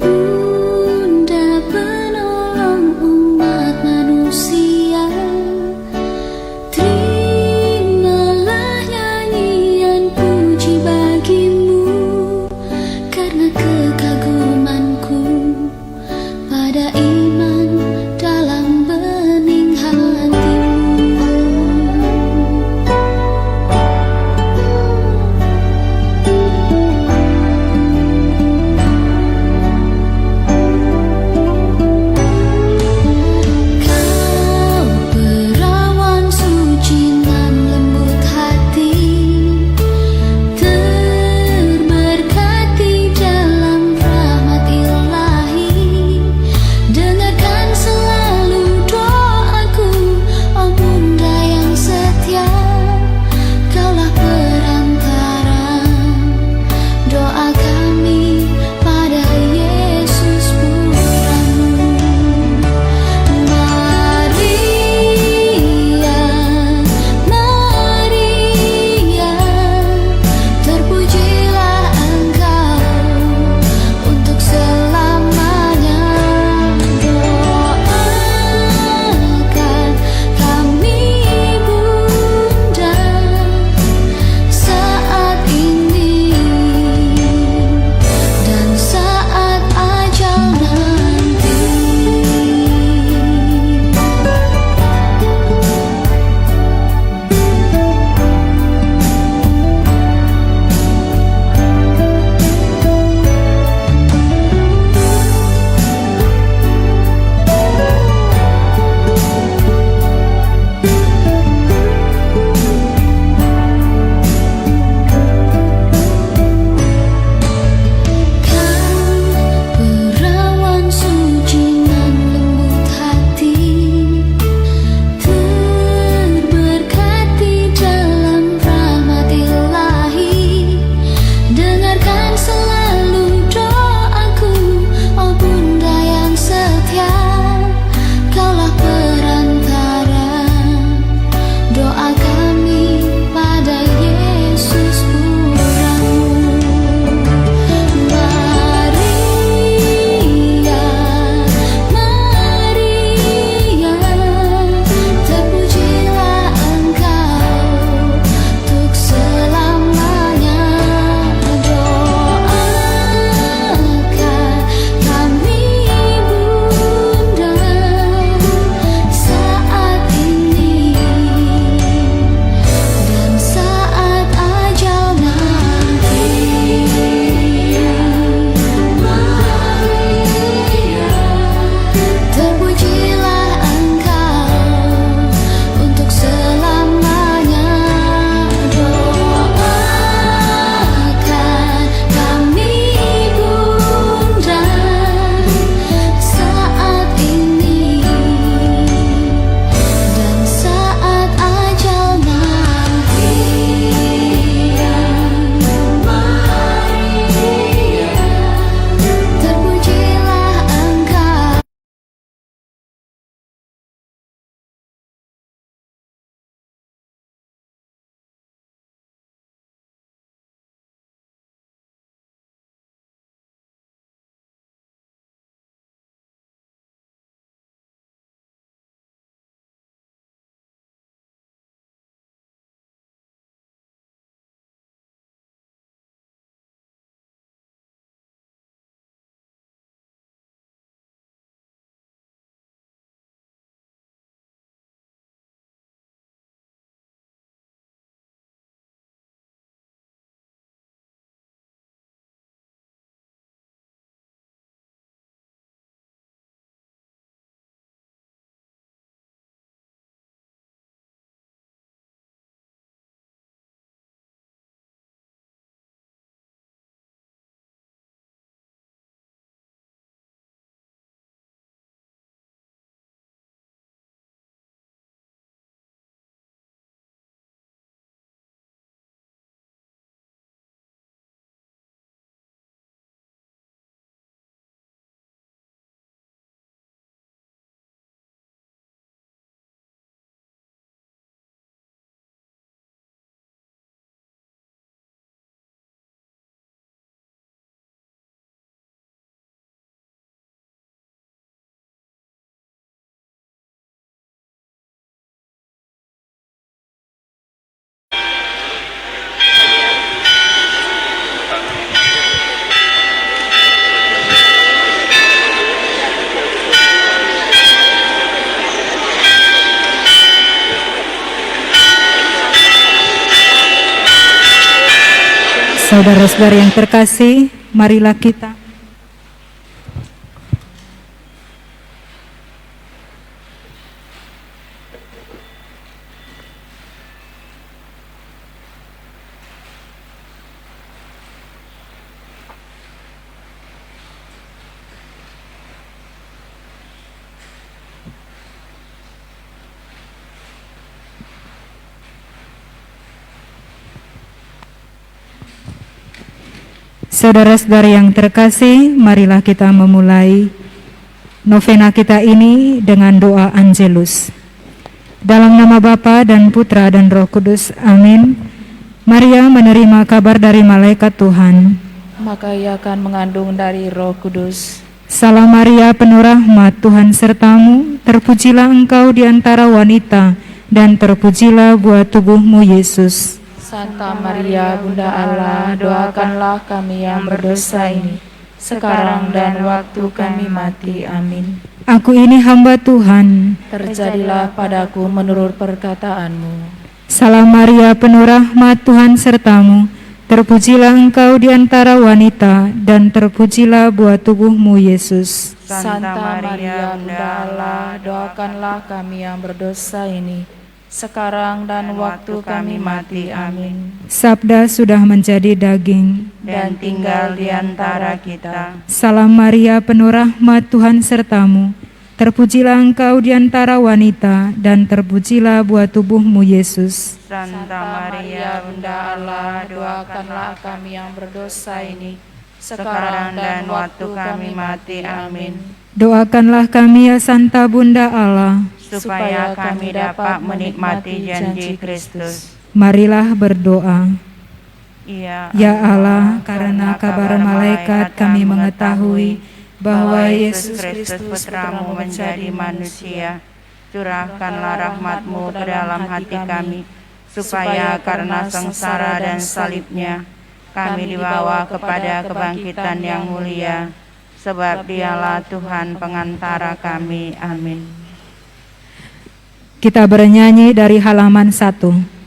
Bunda Saudara-saudara yang terkasih, marilah kita Saudara-saudara yang terkasih, marilah kita memulai novena kita ini dengan doa Angelus. Dalam nama Bapa dan Putra dan Roh Kudus, amin. Maria menerima kabar dari malaikat Tuhan, maka ia akan mengandung dari Roh Kudus. Salam Maria, penuh rahmat, Tuhan sertamu, terpujilah engkau di antara wanita, dan terpujilah buah tubuhmu, Yesus. Santa Maria, Bunda Allah, doakanlah kami yang berdosa ini, sekarang dan waktu kami mati. Amin. Aku ini hamba Tuhan, terjadilah padaku menurut perkataanmu. Salam Maria, penuh rahmat, Tuhan sertamu, terpujilah engkau di antara wanita, dan terpujilah buah tubuhmu, Yesus. Santa Maria, Bunda Allah, doakanlah kami yang berdosa ini, sekarang dan waktu kami mati. Amin. Sabda sudah menjadi daging dan tinggal di antara kita. Salam Maria, penuh rahmat, Tuhan sertamu, terpujilah engkau di antara wanita, dan terpujilah buah tubuhmu, Yesus. Santa Maria, Bunda Allah, doakanlah kami yang berdosa ini, sekarang dan waktu kami mati. Amin. Doakanlah kami ya Santa Bunda Allah, supaya kami dapat menikmati janji Kristus. Marilah berdoa. Ya Allah, karena kabar malaikat kami mengetahui bahwa Yesus Kristus Putramu menjadi manusia. Curahkanlah rahmat-Mu ke dalam hati kami, supaya karena sengsara dan salibnya, kami dibawa kepada kebangkitan yang mulia. Sebab Dialah Tuhan pengantara kami. Amin. Kita bernyanyi dari halaman 1.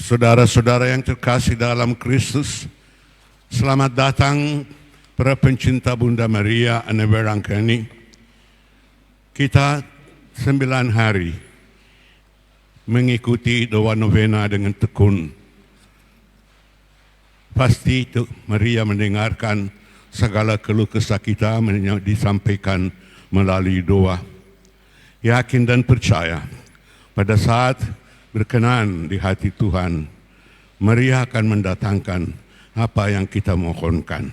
Saudara-saudara yang terkasih dalam Kristus, selamat datang para pencinta Bunda Maria Ana Berangkani. Kita 9 hari mengikuti doa novena dengan tekun. Pasti itu Maria mendengarkan segala keluh kesah kita disampaikan melalui doa. Yakin dan percaya pada saat berkenan di hati Tuhan, Maria akan mendatangkan apa yang kita mohonkan.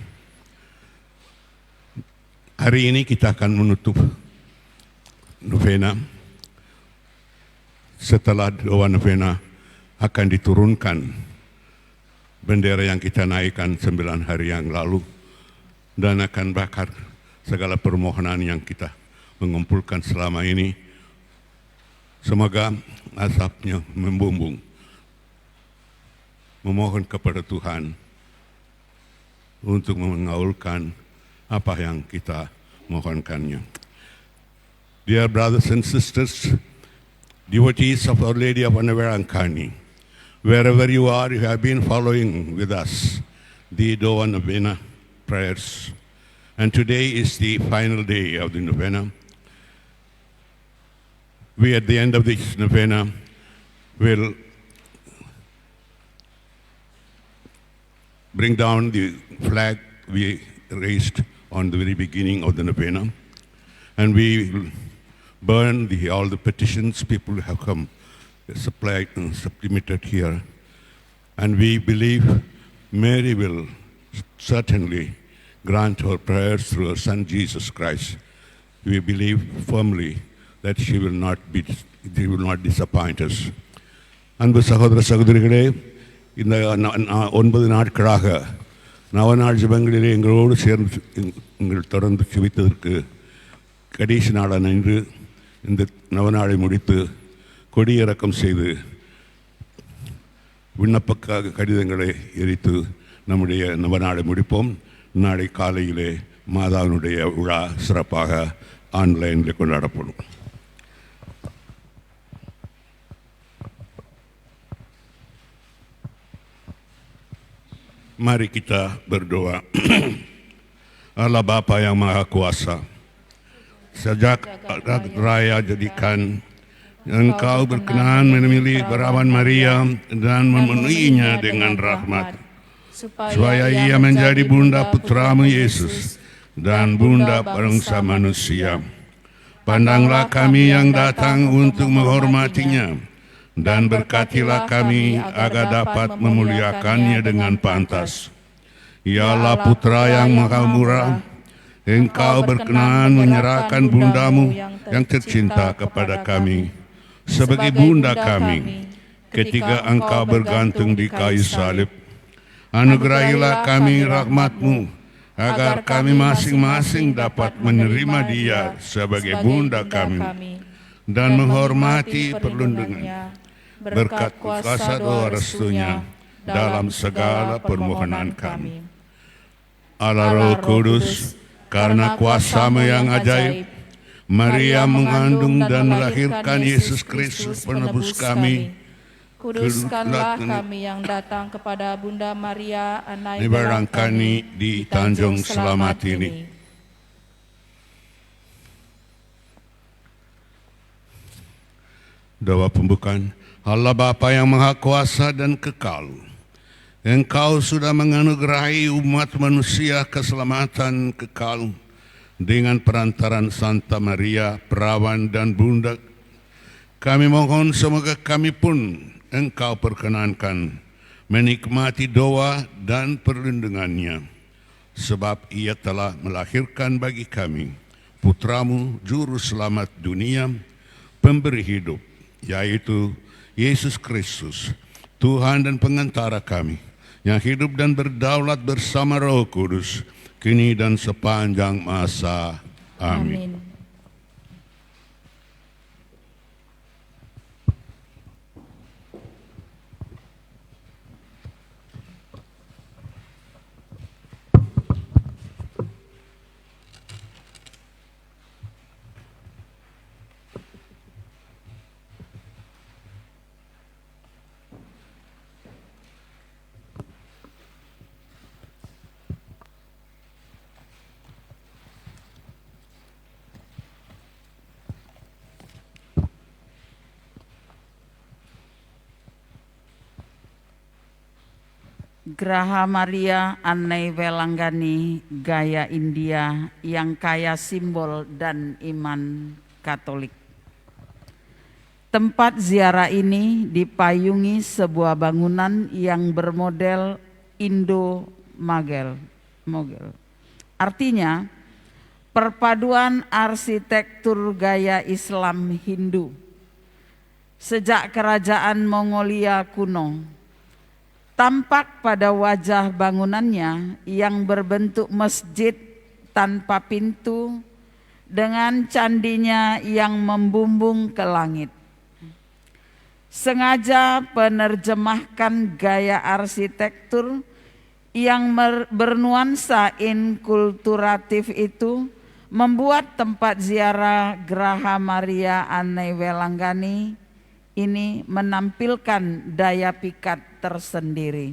Hari ini kita akan menutup novena. Setelah doa novena akan diturunkan bendera yang kita naikkan 9 hari yang lalu dan akan bakar segala permohonan yang kita mengumpulkan selama ini. Semoga asapnya membumbung. Memohon kepada Tuhan untuk mengaulkan apa yang kita mohonkannya. Dear brothers and sisters, devotees of Our Lady of Anaverangkani, wherever you are, you have been following with us the Doa Novena prayers. And today is the final day of the novena. We, at the end of this novena, will bring down the flag we raised on the very beginning of the novena, and we will burn all the petitions people have come supplied and submitted here. And we believe Mary will certainly grant our prayers through her Son Jesus Christ. We believe firmly that she will not disappoint us. அன்பு சகோதர சகோதரிகளே, இந்த 9 நாட்களாக நவநாள் ஜெபங்களிலே எங்களோடு சேர்ந்து எங்கள் தொடர்ந்து ஜெபித்ததற்கு கடைசி நாளான இன்று இந்த நவநாளை முடித்து கொடியிறக்கம் செய்து விண்ணப்பக்காக கடிதங்களை எரித்து நம்முடைய நவநாளை முடிப்போம். நாளை காலையிலே மாதாவினுடைய விழா சிறப்பாக ஆன்லைனில் கொண்டாடப்படும். Mari kita berdoa. Allah Bapa yang Maha Kuasa, sejak raya jadikan Engkau berkenan memilih Perawan Maria dan memenuhinya dengan rahmat, supaya ia menjadi bunda putramu Yesus dan bunda bangsa manusia. Pandanglah kami yang datang untuk menghormatinya, dan berkatilah kami agar dapat memuliakannya dengan pantas. Ya Allah Putra yang Maha Murah, Engkau berkenan menyerahkan bundamu yang tercinta kepada kami sebagai bunda kami ketika Engkau bergantung di kayu salib. Anugerahilah kami rahmat-Mu agar kami masing-masing dapat menerima dia sebagai bunda kami dan menghormati perlindungan berkat kuasa doa restunya dalam segala permohonan kami. Allah Roh Kudus, karena kuasa-Mu yang ajaib, Maria mengandung dan melahirkan Yesus Kristus penebus kami. Kuduskanlah kami yang datang kepada Bunda Maria Ana Berangkani di Tanjung Selamat ini. Doa pembukaan. Allah Bapa yang Maha Kuasa dan Kekal, Engkau sudah menganugerahi umat manusia keselamatan kekal dengan perantaran Santa Maria, Perawan dan Bunda. Kami mohon semoga kami pun Engkau perkenankan menikmati doa dan perlindungannya, sebab ia telah melahirkan bagi kami Putramu, Juru Selamat dunia, Pemberi hidup, yaitu Yesus Kristus, Tuhan dan Pengantara kami, yang hidup dan berdaulat bersama Roh Kudus, kini dan sepanjang masa. Amin. Graha Maria Annai Welanggani gaya India yang kaya simbol dan iman Katolik. Tempat ziarah ini dipayungi sebuah bangunan yang bermodel Indo-Mogel. Artinya, perpaduan arsitektur gaya Islam Hindu sejak kerajaan Mongolia kuno tampak pada wajah bangunannya yang berbentuk masjid tanpa pintu dengan candinya yang membumbung ke langit. Sengaja penerjemahkan gaya arsitektur yang bernuansa inkulturatif itu membuat tempat ziarah Graha Maria Annai Welanggani ini menampilkan daya pikat tersendiri.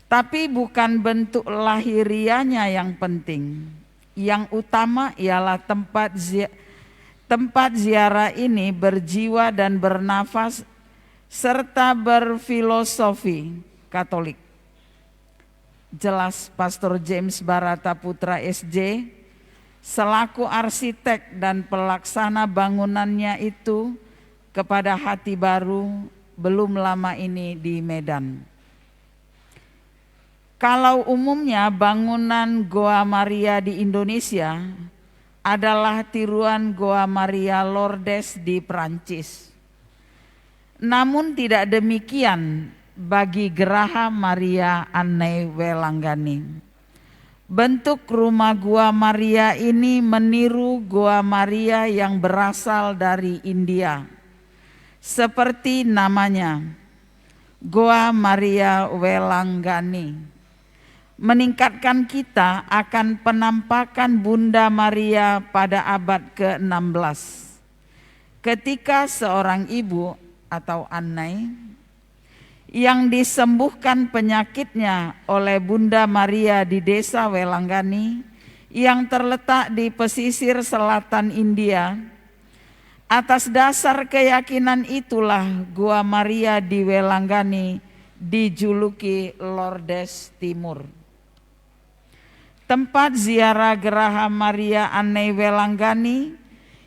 Tapi bukan bentuk lahirianya yang penting. Yang utama ialah tempat ziarah ini berjiwa dan bernafas serta berfilosofi Katolik. Jelas Pastor James Barata Putra SJ selaku arsitek dan pelaksana bangunannya itu kepada hati baru belum lama ini di Medan. Kalau umumnya bangunan Goa Maria di Indonesia adalah tiruan Goa Maria Lourdes di Prancis. Namun tidak demikian bagi Graha Maria Annai Welanggani. Bentuk rumah Goa Maria ini meniru Goa Maria yang berasal dari India. Seperti namanya, Goa Maria Welanggani meningkatkan kita akan penampakan Bunda Maria pada abad ke-16. Ketika seorang ibu atau Annai yang disembuhkan penyakitnya oleh Bunda Maria di desa Welanggani yang terletak di pesisir selatan India. Atas dasar keyakinan itulah Goa Maria di Welanggani dijuluki Lourdes Timur. Tempat ziarah Graha Maria Annai Welanggani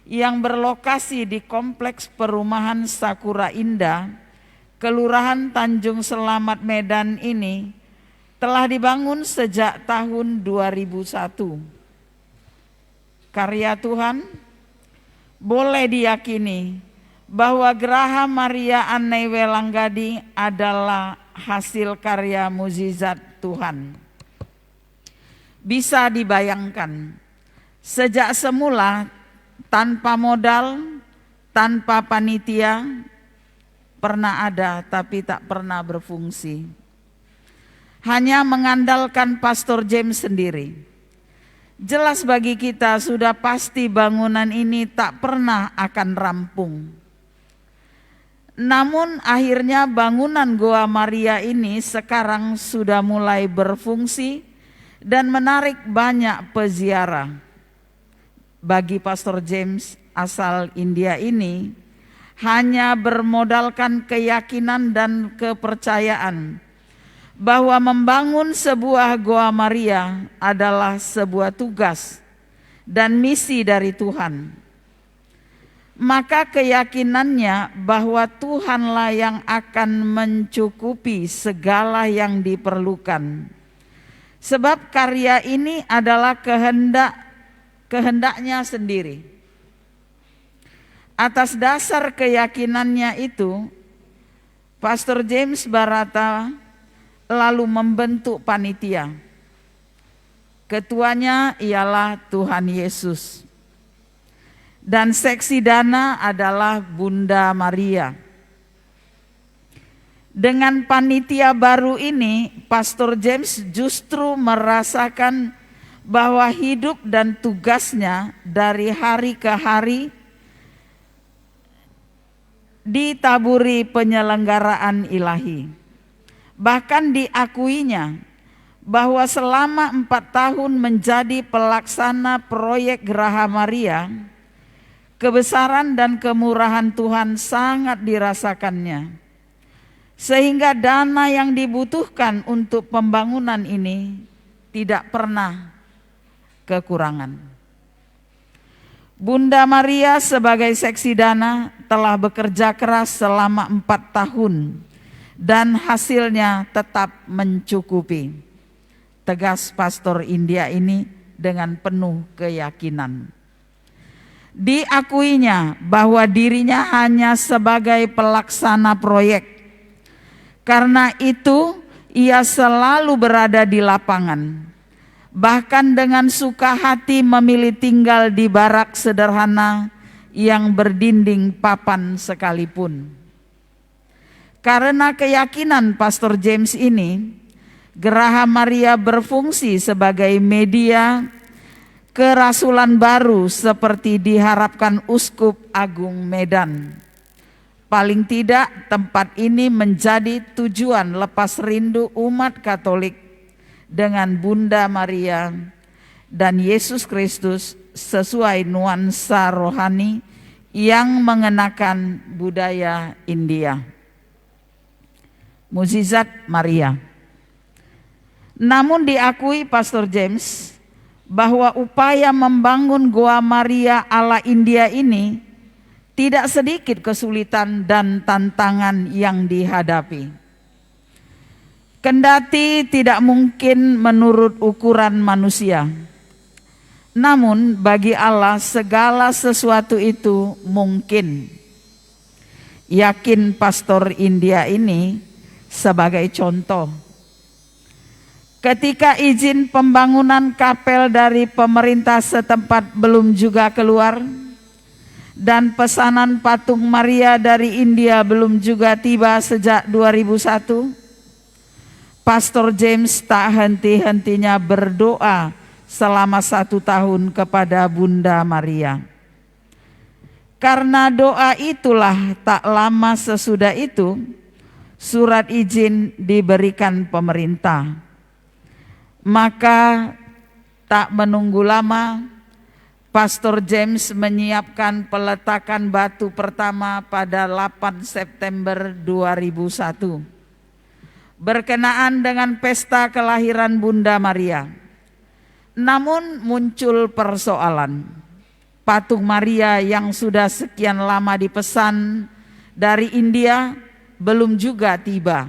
yang berlokasi di Kompleks Perumahan Sakura Indah, Kelurahan Tanjung Selamat Medan ini telah dibangun sejak tahun 2001. Karya Tuhan, boleh diyakini bahwa Graha Maria Annai Welanggani adalah hasil karya mukjizat Tuhan. Bisa dibayangkan, sejak semula tanpa modal, tanpa panitia, pernah ada tapi tak pernah berfungsi. Hanya mengandalkan Pastor James sendiri. Jelas bagi kita sudah pasti bangunan ini tak pernah akan rampung. Namun akhirnya bangunan Goa Maria ini sekarang sudah mulai berfungsi dan menarik banyak peziarah. Bagi Pastor James asal India ini hanya bermodalkan keyakinan dan kepercayaan bahwa membangun sebuah Goa Maria adalah sebuah tugas dan misi dari Tuhan. Maka keyakinannya bahwa Tuhanlah yang akan mencukupi segala yang diperlukan. Sebab karya ini adalah kehendaknya sendiri. Atas dasar keyakinannya itu, Pastor James Barata lalu membentuk panitia. Ketuanya ialah Tuhan Yesus. Dan seksi dana adalah Bunda Maria. Dengan panitia baru ini, Pastor James justru merasakan bahwa hidup dan tugasnya dari hari ke hari ditaburi penyelenggaraan ilahi. Bahkan diakuinya bahwa selama 4 tahun menjadi pelaksana proyek Graha Maria, kebesaran dan kemurahan Tuhan sangat dirasakannya. sehingga dana yang dibutuhkan untuk pembangunan ini tidak pernah kekurangan. Bunda Maria sebagai seksi dana telah bekerja keras selama 4 tahun dan hasilnya tetap mencukupi, tegas Pastor India ini dengan penuh keyakinan. Diakuinya bahwa dirinya hanya sebagai pelaksana proyek. Karena itu ia selalu berada di lapangan. Bahkan dengan suka hati memilih tinggal di barak sederhana yang berdinding papan sekalipun. Karena keyakinan Pastor James ini, Geraha Maria berfungsi sebagai media kerasulan baru seperti diharapkan Uskup Agung Medan. Paling tidak tempat ini menjadi tujuan lepas rindu umat Katolik dengan Bunda Maria dan Yesus Kristus sesuai nuansa rohani yang mengenakan budaya India. Mukjizat Maria. Namun diakui Pastor James bahwa upaya membangun Goa Maria ala India ini tidak sedikit kesulitan dan tantangan yang dihadapi. Kendati tidak mungkin menurut ukuran manusia, namun bagi Allah segala sesuatu itu mungkin. Yakin Pastor India ini sebagai contoh. Ketika izin pembangunan kapel dari pemerintah setempat belum juga keluar, dan pesanan patung Maria dari India belum juga tiba sejak 2001, Pastor James tak henti-hentinya berdoa selama 1 tahun kepada Bunda Maria. Karena doa itulah tak lama sesudah itu surat izin diberikan pemerintah. Maka tak menunggu lama, Pastor James menyiapkan peletakan batu pertama pada 8 September 2001. Berkenaan dengan pesta kelahiran Bunda Maria. Namun muncul persoalan. Patung Maria yang sudah sekian lama dipesan dari India belum juga tiba.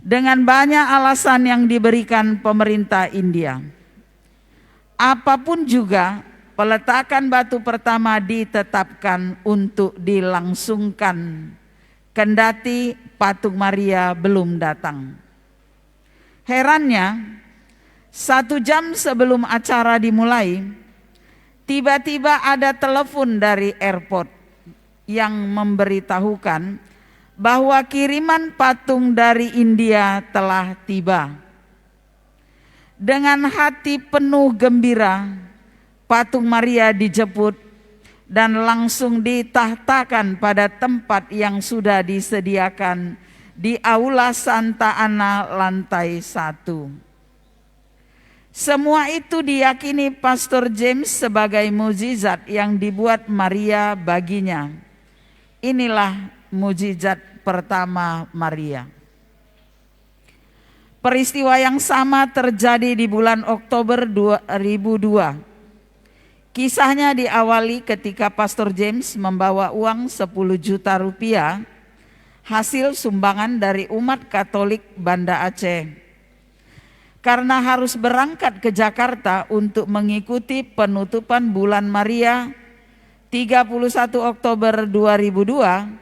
Dengan banyak alasan yang diberikan pemerintah India. Apapun juga, peletakan batu pertama ditetapkan untuk dilangsungkan, kendati patung Maria belum datang. Herannya, 1 jam sebelum acara dimulai, tiba-tiba ada telepon dari airport yang memberitahukan bahwa kiriman patung dari India telah tiba. Dengan hati penuh gembira, patung Maria dijemput dan langsung ditahtakan pada tempat yang sudah disediakan di Aula Santa Ana lantai 1. Semua itu diyakini Pastor James sebagai mukjizat yang dibuat Maria baginya. Inilah mukjizat pertama Maria. Peristiwa yang sama terjadi di bulan Oktober 2002. Kisahnya diawali ketika Pastor James membawa uang 10 juta rupiah hasil sumbangan dari umat Katolik Banda Aceh. Karena harus berangkat ke Jakarta untuk mengikuti penutupan bulan Maria 31 Oktober 2002,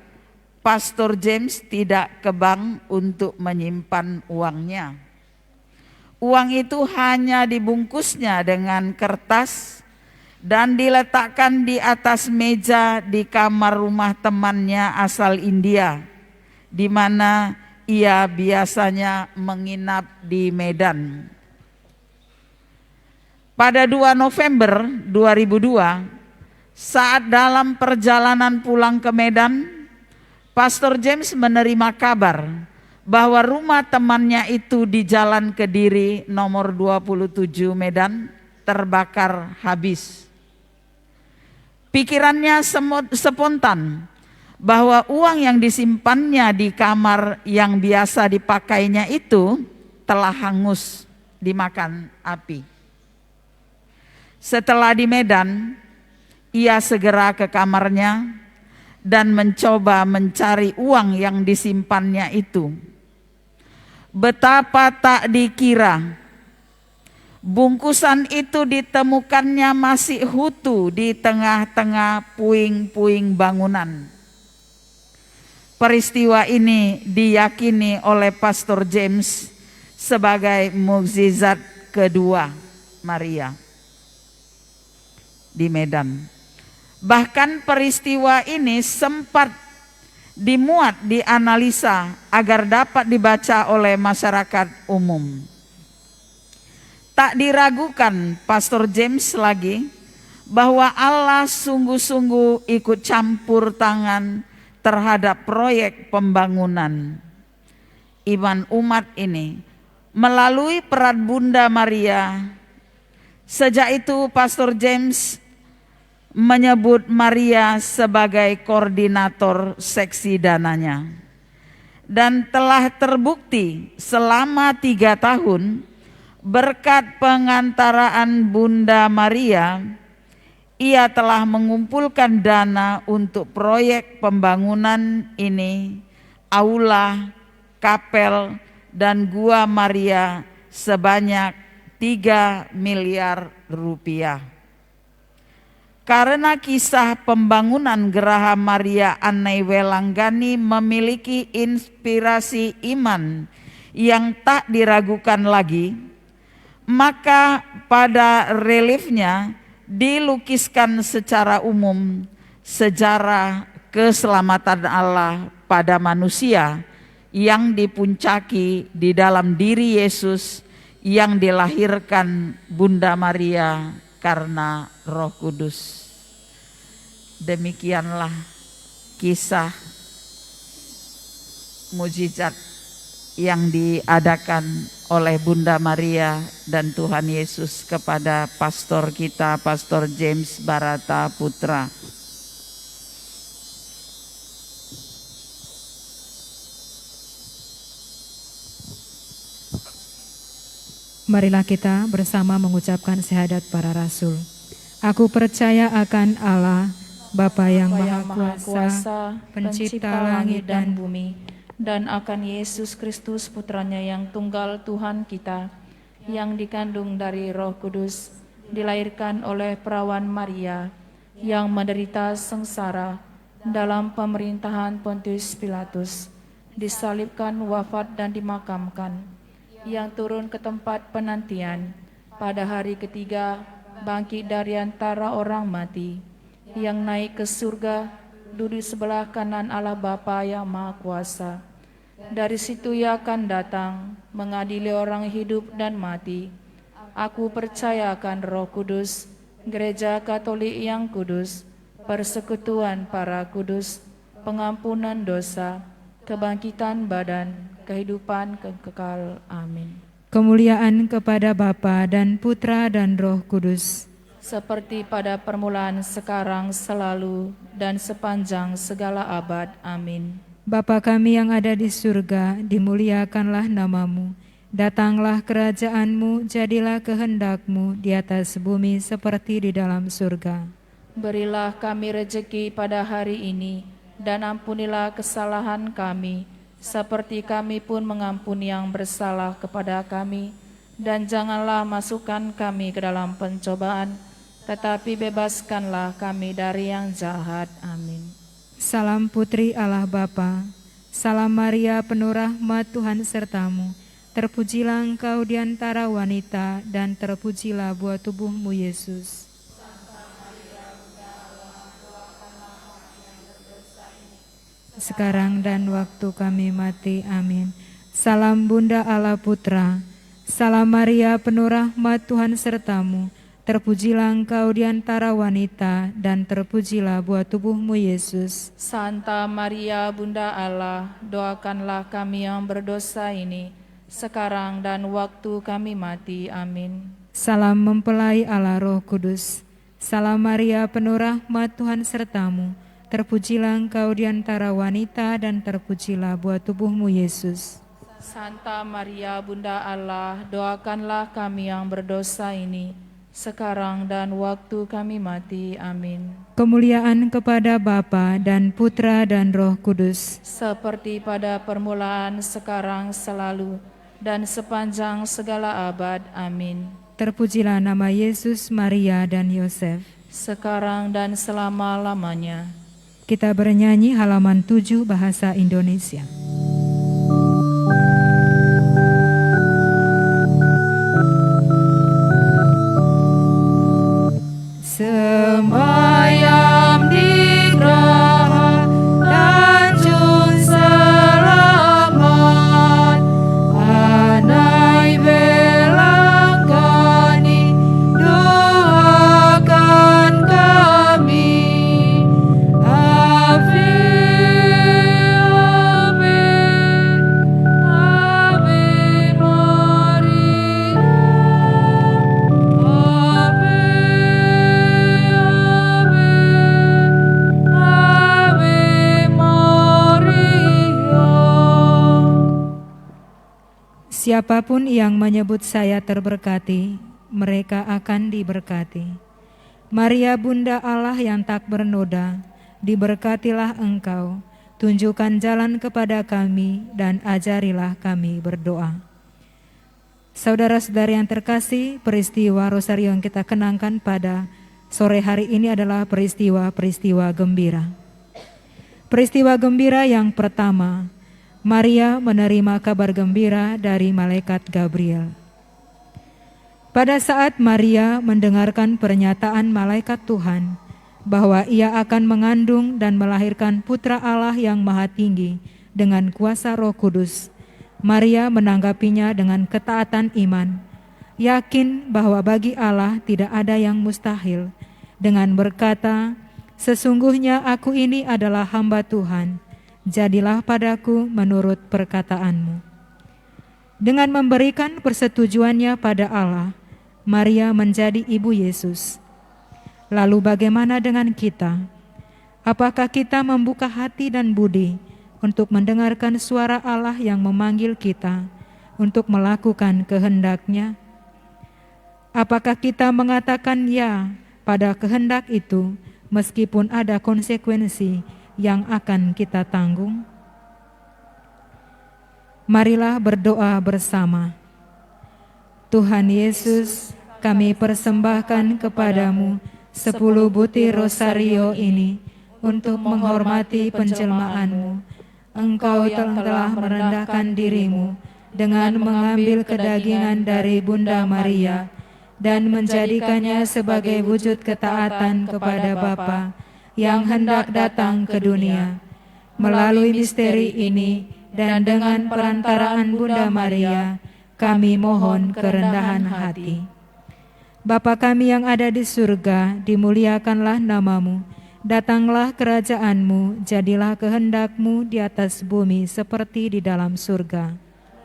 Pastor James tidak ke bank untuk menyimpan uangnya. Uang itu hanya dibungkusnya dengan kertas dan diletakkan di atas meja di kamar rumah temannya asal India, di mana ia biasanya menginap di Medan. Pada 2 November 2002, saat dalam perjalanan pulang ke Medan, Pastor James menerima kabar bahwa rumah temannya itu di Jalan Kediri nomor 27 Medan terbakar habis. Pikirannya spontan bahwa uang yang disimpannya di kamar yang biasa dipakainya itu telah hangus dimakan api. Setelah di Medan, ia segera ke kamarnya dan mencoba mencari uang yang disimpannya itu. Betapa tak dikira, bungkusan itu ditemukannya masih utuh di tengah-tengah puing-puing bangunan. Peristiwa ini diyakini oleh Pastor James sebagai mukjizat kedua Maria di Medan. Bahkan peristiwa ini sempat dimuat, dianalisa agar dapat dibaca oleh masyarakat umum. Tak diragukan Pastor James lagi bahwa Allah sungguh-sungguh ikut campur tangan terhadap proyek pembangunan. Iman umat ini melalui peran Bunda Maria. Sejak itu Pastor James menyebut Maria sebagai koordinator seksi dananya. Dan telah terbukti selama 3 tahun berkat pengantaraan Bunda Maria, ia telah mengumpulkan dana untuk proyek pembangunan ini, aula, kapel, dan gua Maria sebanyak 3 miliar rupiah. Karena kisah pembangunan Geraha Maria Annai Welanggani memiliki inspirasi iman yang tak diragukan lagi, maka pada reliefnya dilukiskan secara umum sejarah keselamatan Allah pada manusia yang dipuncaki di dalam diri Yesus yang dilahirkan Bunda Maria karena Roh Kudus. Demikianlah kisah mukjizat yang diadakan oleh Bunda Maria dan Tuhan Yesus kepada pastor kita, Pastor James Barata Putra. Marilah kita bersama mengucapkan syahadat para rasul. Aku percaya akan Allah, Bapa yang Maha Kuasa, Pencipta langit dan bumi, dan akan Yesus Kristus Putranya yang tunggal Tuhan kita, yang dikandung dari Roh Kudus, dilahirkan oleh perawan Maria, yang menderita sengsara dalam pemerintahan Pontius Pilatus, disalibkan, wafat dan dimakamkan, yang turun ke tempat penantian, pada hari ketiga bangkit dari antara orang mati, yang naik ke surga, duduk sebelah kanan Allah Bapa yang Maha Kuasa. Dari situ ia akan datang mengadili orang hidup dan mati. Aku percaya akan Roh Kudus, Gereja Katolik yang kudus, persekutuan para kudus, pengampunan dosa, kebangkitan badan, kehidupan kekal. Amin. Kemuliaan kepada Bapa dan Putra dan Roh Kudus, seperti pada permulaan, sekarang, selalu, dan sepanjang segala abad. Amin. Bapa kami yang ada di surga, dimuliakanlah namamu. Datanglah kerajaan-Mu, jadilah kehendak-Mu di atas bumi seperti di dalam surga. Berilah kami rejeki pada hari ini, dan ampunilah kesalahan kami, seperti kami pun mengampuni yang bersalah kepada kami. Dan janganlah masukkan kami ke dalam pencobaan, tetapi bebaskanlah kami dari yang jahat. Amin. Salam Putri Allah Bapa, salam Maria penuh rahmat Tuhan sertamu. Terpujilah engkau di antara wanita, dan terpujilah buah tubuhmu Yesus. Sekarang dan waktu kami mati. Amin. Salam Bunda Allah Putra, salam Maria penuh rahmat Tuhan sertamu. Terpujilah engkau di antara wanita, dan terpujilah buah tubuhmu Yesus. Santa Maria Bunda Allah, doakanlah kami yang berdosa ini, sekarang dan waktu kami mati. Amin. Salam mempelai Allah Roh Kudus, salam Maria penuh rahmat Tuhan sertamu. Terpujilah engkau di antara wanita dan terpujilah buah tubuhmu Yesus. Santa Maria Bunda Allah, doakanlah kami yang berdosa ini, sekarang dan waktu kami mati. Amin. Kemuliaan kepada Bapa dan Putra dan Roh Kudus. Seperti pada permulaan, sekarang, selalu, dan sepanjang segala abad. Amin. Terpujilah nama Yesus, Maria, dan Yosef. Sekarang dan selama-lamanya. Kita bernyanyi halaman 7 bahasa Indonesia. Sembayam di geraha Tanjung Selamat, andai belangkani doakan kami. Ave, Ave, Ave Maria, Ave, Ave Maria. Siapapun yang menyebut saya terberkati, mereka akan diberkati. Maria Bunda Allah yang tak bernoda, diberkatilah engkau. Tunjukkan jalan kepada kami dan ajarilah kami berdoa. Saudara-saudari yang terkasih, peristiwa Rosario yang kita kenangkan pada sore hari ini adalah peristiwa gembira. Peristiwa gembira yang pertama, Maria menerima kabar gembira dari malaikat Gabriel. Pada saat Maria mendengarkan pernyataan malaikat Tuhan bahwa ia akan mengandung dan melahirkan putra Allah yang maha tinggi dengan kuasa Roh Kudus, Maria menanggapinya dengan ketaatan iman, yakin bahwa bagi Allah tidak ada yang mustahil, dengan berkata, "Sesungguhnya aku ini adalah hamba Tuhan, jadilah padaku menurut perkataanmu." Dengan memberikan persetujuannya pada Allah, Maria menjadi ibu Yesus. Lalu bagaimana dengan kita? Apakah kita membuka hati dan budi untuk mendengarkan suara Allah yang memanggil kita untuk melakukan kehendak-Nya? Apakah kita mengatakan ya pada kehendak itu meskipun ada konsekuensi yang akan kita tanggung? Marilah berdoa bersama. Tuhan Yesus, kami persembahkan kepadamu 10 butir rosario ini untuk menghormati penjelmaan-Mu. Engkau telah merendahkan dirimu dengan mengambil kedagingan dari Bunda Maria dan menjadikannya sebagai wujud ketaatan kepada Bapa yang hendak datang ke dunia. Melalui misteri ini dan dengan perantaraan Bunda Maria, kami mohon kerendahan hati. Bapa kami yang ada di surga, dimuliakanlah nama-Mu. Datanglah kerajaan-Mu, jadilah kehendak-Mu di atas bumi seperti di dalam surga.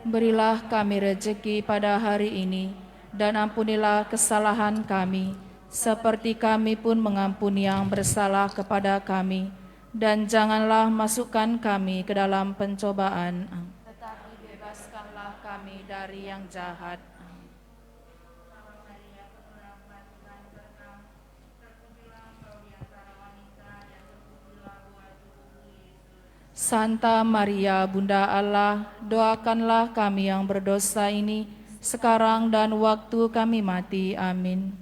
Berilah kami rejeki pada hari ini, dan ampunilah kesalahan kami, seperti kami pun mengampuni yang bersalah kepada kami. Dan janganlah masukkan kami ke dalam pencobaan, tetapi bebaskanlah kami dari yang jahat. Santa Maria Bunda Allah, doakanlah kami yang berdosa ini, sekarang dan waktu kami mati. Amin.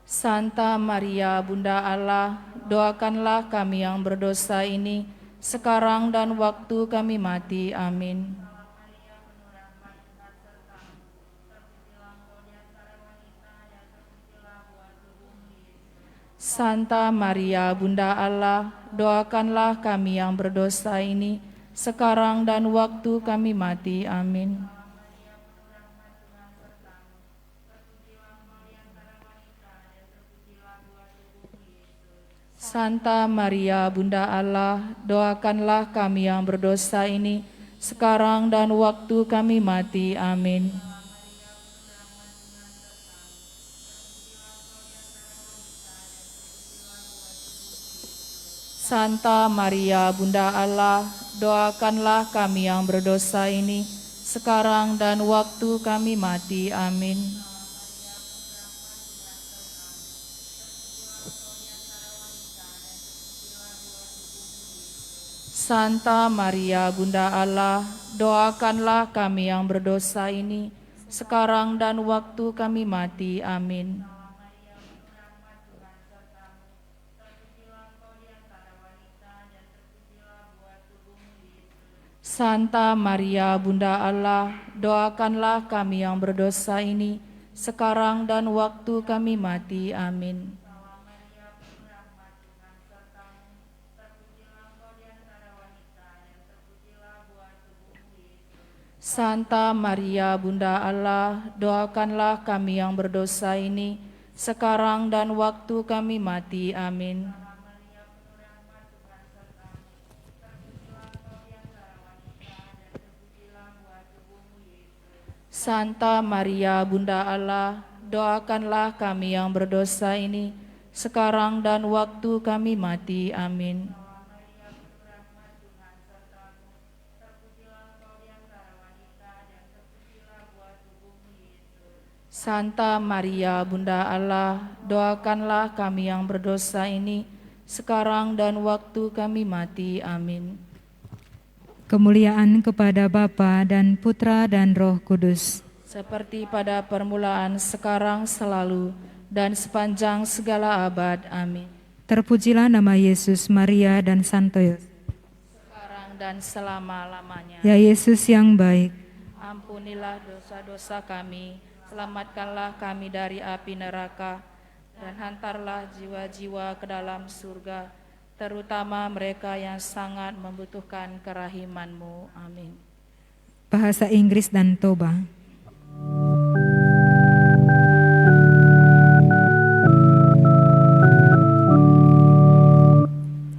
Santa Maria Bunda Allah, doakanlah kami yang berdosa ini, sekarang dan waktu kami mati. Amin. Santa Maria Bunda Allah, doakanlah kami yang berdosa ini, sekarang dan waktu kami mati. Amin. Santa Maria Bunda Allah, doakanlah kami yang berdosa ini, sekarang dan waktu kami mati. Amin. Santa Maria Bunda Allah, doakanlah kami yang berdosa ini, sekarang dan waktu kami mati. Amin. Santa Maria Bunda Allah, doakanlah kami yang berdosa ini, sekarang dan waktu kami mati. Amin. Santa Maria Bunda Allah, doakanlah kami yang berdosa ini, sekarang dan waktu kami mati. Amin. Santa Maria Bunda Allah, doakanlah kami yang berdosa ini, sekarang dan waktu kami mati. Amin. Santa Maria Bunda Allah, doakanlah kami yang berdosa ini, sekarang dan waktu kami mati. Amin. Santa Maria Bunda Allah, doakanlah kami yang berdosa ini, sekarang dan waktu kami mati. Amin. Kemuliaan kepada Bapa dan Putra dan Roh Kudus. Seperti pada permulaan, sekarang, selalu, dan sepanjang segala abad. Amin. Terpujilah nama Yesus, Maria, dan Santo Yosef. Sekarang dan selama-lamanya. Ya Yesus yang baik, Ampunilah dosa-dosa kami, selamatkanlah kami dari api neraka, dan hantarlah jiwa-jiwa ke dalam surga, terutama mereka yang sangat membutuhkan kerahiman-Mu. Amin. bahasa Inggris dan Toba.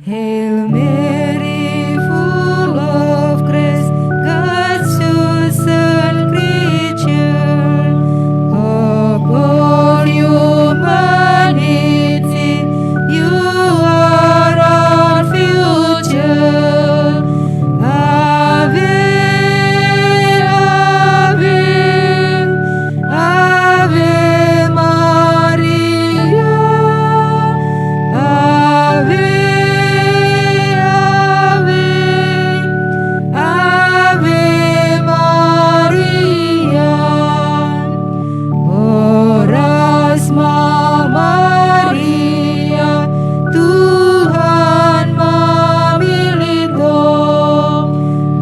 Hail Mary, full of grace, God's chosen creature, of all humanity, you are our future. Ave, Ave, Ave Maria, Ave. Ave Maria, oras Maria, Tuhan memilihmu,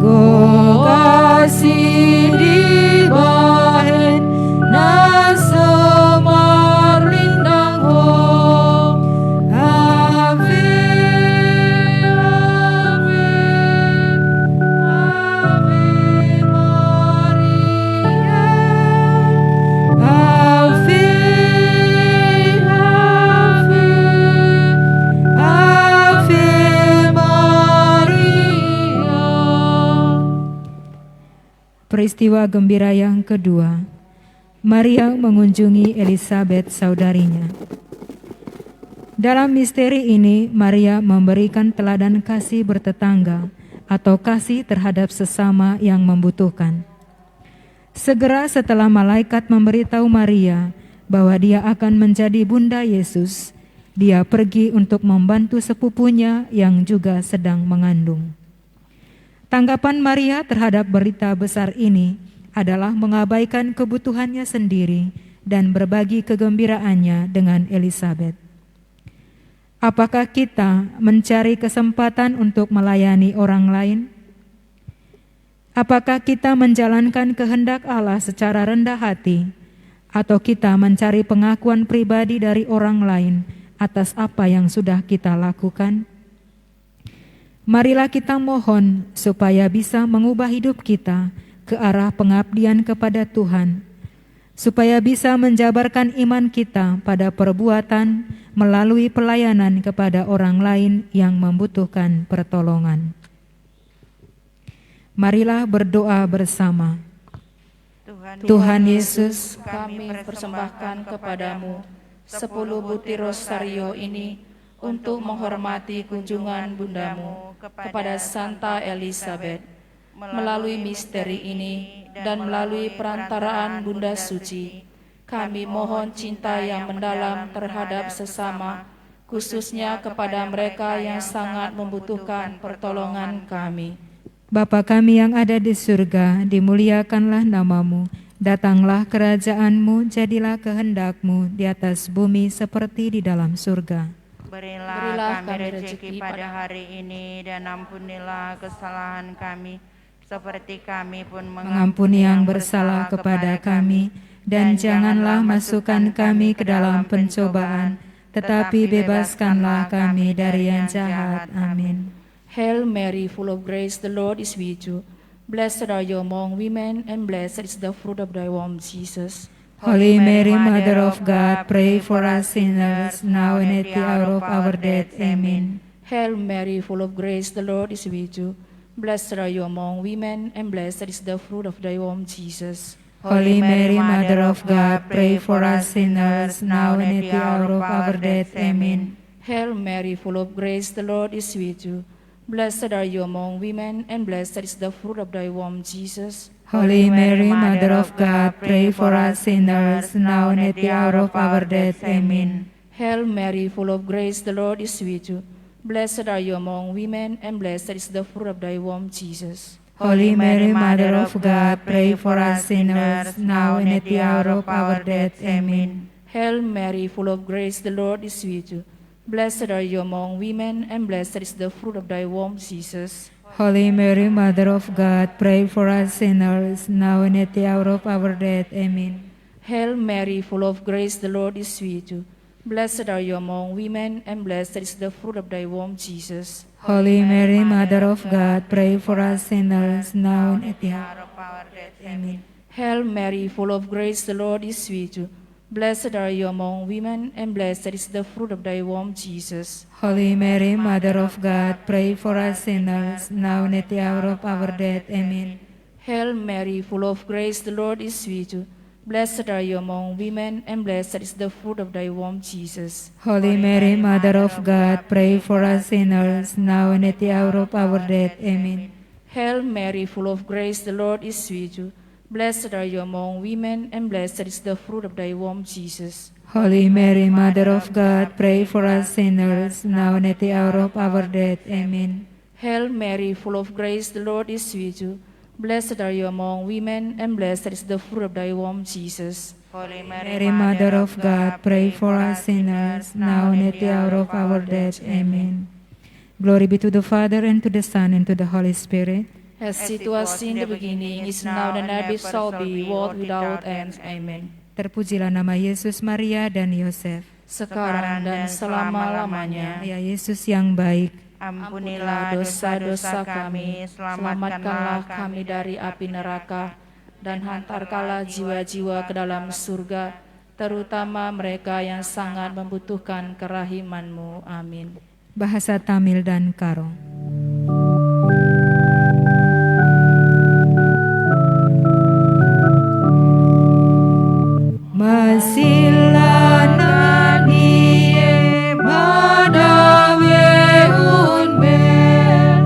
go kasih di bahen, nasemar lindang ho, Ave, Ave. Ave Maria, Ave, Ave, Ave Maria. Peristiwa gembira yang kedua, Maria mengunjungi Elisabet saudarinya. Dalam misteri ini, Maria memberikan teladan kasih bertetangga atau kasih terhadap sesama yang membutuhkan. Segera setelah malaikat memberitahu Maria bahwa dia akan menjadi bunda Yesus, dia pergi untuk membantu sepupunya yang juga sedang mengandung. Tanggapan Maria terhadap berita besar ini adalah mengabaikan kebutuhannya sendiri dan berbagi kegembiraannya dengan Elisabet. Apakah kita mencari kesempatan untuk melayani orang lain? Apakah kita menjalankan kehendak Allah secara rendah hati, atau kita mencari pengakuan pribadi dari orang lain atas apa yang sudah kita lakukan? Marilah kita mohon supaya bisa mengubah hidup kita ke arah pengabdian kepada Tuhan, supaya bisa menjabarkan iman kita pada perbuatan melalui pelayanan kepada orang lain yang membutuhkan pertolongan. Marilah berdoa bersama. Tuhan Yesus, Kami persembahkan kepadamu 10 butir rosario ini untuk menghormati kunjungan bundamu kepada Santa Elizabeth. Melalui misteri ini dan melalui perantaraan Bunda Suci, kami mohon cinta yang mendalam terhadap sesama, khususnya kepada mereka yang sangat membutuhkan pertolongan kami. Bapa kami yang ada di surga, dimuliakanlah namamu. Datanglah kerajaanmu, jadilah kehendakmu di atas bumi seperti di dalam surga. Berilah kami rezeki pada hari ini dan ampunilah kesalahan kami, seperti kami pun Mengampuni yang bersalah kepada kami, dan janganlah masukkan kami ke dalam pencobaan, tetapi bebaskanlah kami dari yang jahat. Amin. Hail Mary, full of grace, the Lord is with you. Blessed are you among women, and blessed is the fruit of thy womb, Jesus. Holy Mary, Mother of God, pray for us sinners, now and at the hour of our death. Amen. Hail Mary, full of grace, the Lord is with you. Blessed are you among women, and blessed is the fruit of thy womb, Jesus. Holy Mary, Mother of God, pray for us sinners, now and at the hour of our death. Amen. Hail Mary, full of grace, the Lord is with you. Blessed are you among women, and blessed is the fruit of thy womb, Jesus. Holy Mary, Mother of God, pray for us sinners, now and at the hour of our death. Amen. Hail Mary, full of grace, the Lord is with you. Blessed are you among women, and blessed is the fruit of thy womb, Jesus. Holy Mary, Mother of God, pray for us sinners, now and at the hour of our death. Amen. Hail Mary, full of grace, the Lord is with you. Blessed are you among women, and blessed is the fruit of thy womb, Jesus. Holy Mary, Mother of God, pray for us sinners, now and at the hour of our death. Amen. Hail Mary, full of grace, the Lord is with you. Blessed are you among women, and blessed is the fruit of thy womb, Jesus. Holy Mary, Mother of God, pray for us sinners, now and at the hour of our death. Amen. Hail Mary, full of grace, the Lord is with you. Blessed are you among women, and blessed is the fruit of thy womb, Jesus. Holy Mary, Mother of God, pray for us sinners, now and at the hour of our death. Amen. Hail Mary, full of grace, the Lord is with you. Blessed are you among women, and blessed is the fruit of thy womb, Jesus. Holy Mary, Mother of God, pray for us sinners, now and at the hour of our death. Amen. Hail Mary, full of grace, the Lord is with you. Blessed are you among women, and blessed is the fruit of thy womb, Jesus. Holy Mary, Mother of God, pray for us sinners, now and at the hour of our death. Amen. Hail Mary, full of grace, the Lord is with you. Blessed are you among women, and blessed is the fruit of thy womb, Jesus. Holy Mary, Mother of God, pray for us sinners, now and at the hour of our death. Amen. Glory be to the Father, and to the Son, and to the Holy Spirit. As it was in the beginning, is now, and ever shall be, world without end. Amen. Terpujilah nama Yesus, Maria, dan Yosef. Sekarang dan selama-lamanya. Ya Yesus yang baik, ampunilah dosa-dosa kami, selamatkanlah kami dari api neraka, dan hantarkanlah jiwa-jiwa ke dalam surga, terutama mereka yang sangat membutuhkan kerahiman-Mu. Amin. Bahasa Tamil dan Karo. Masila nie madawe unber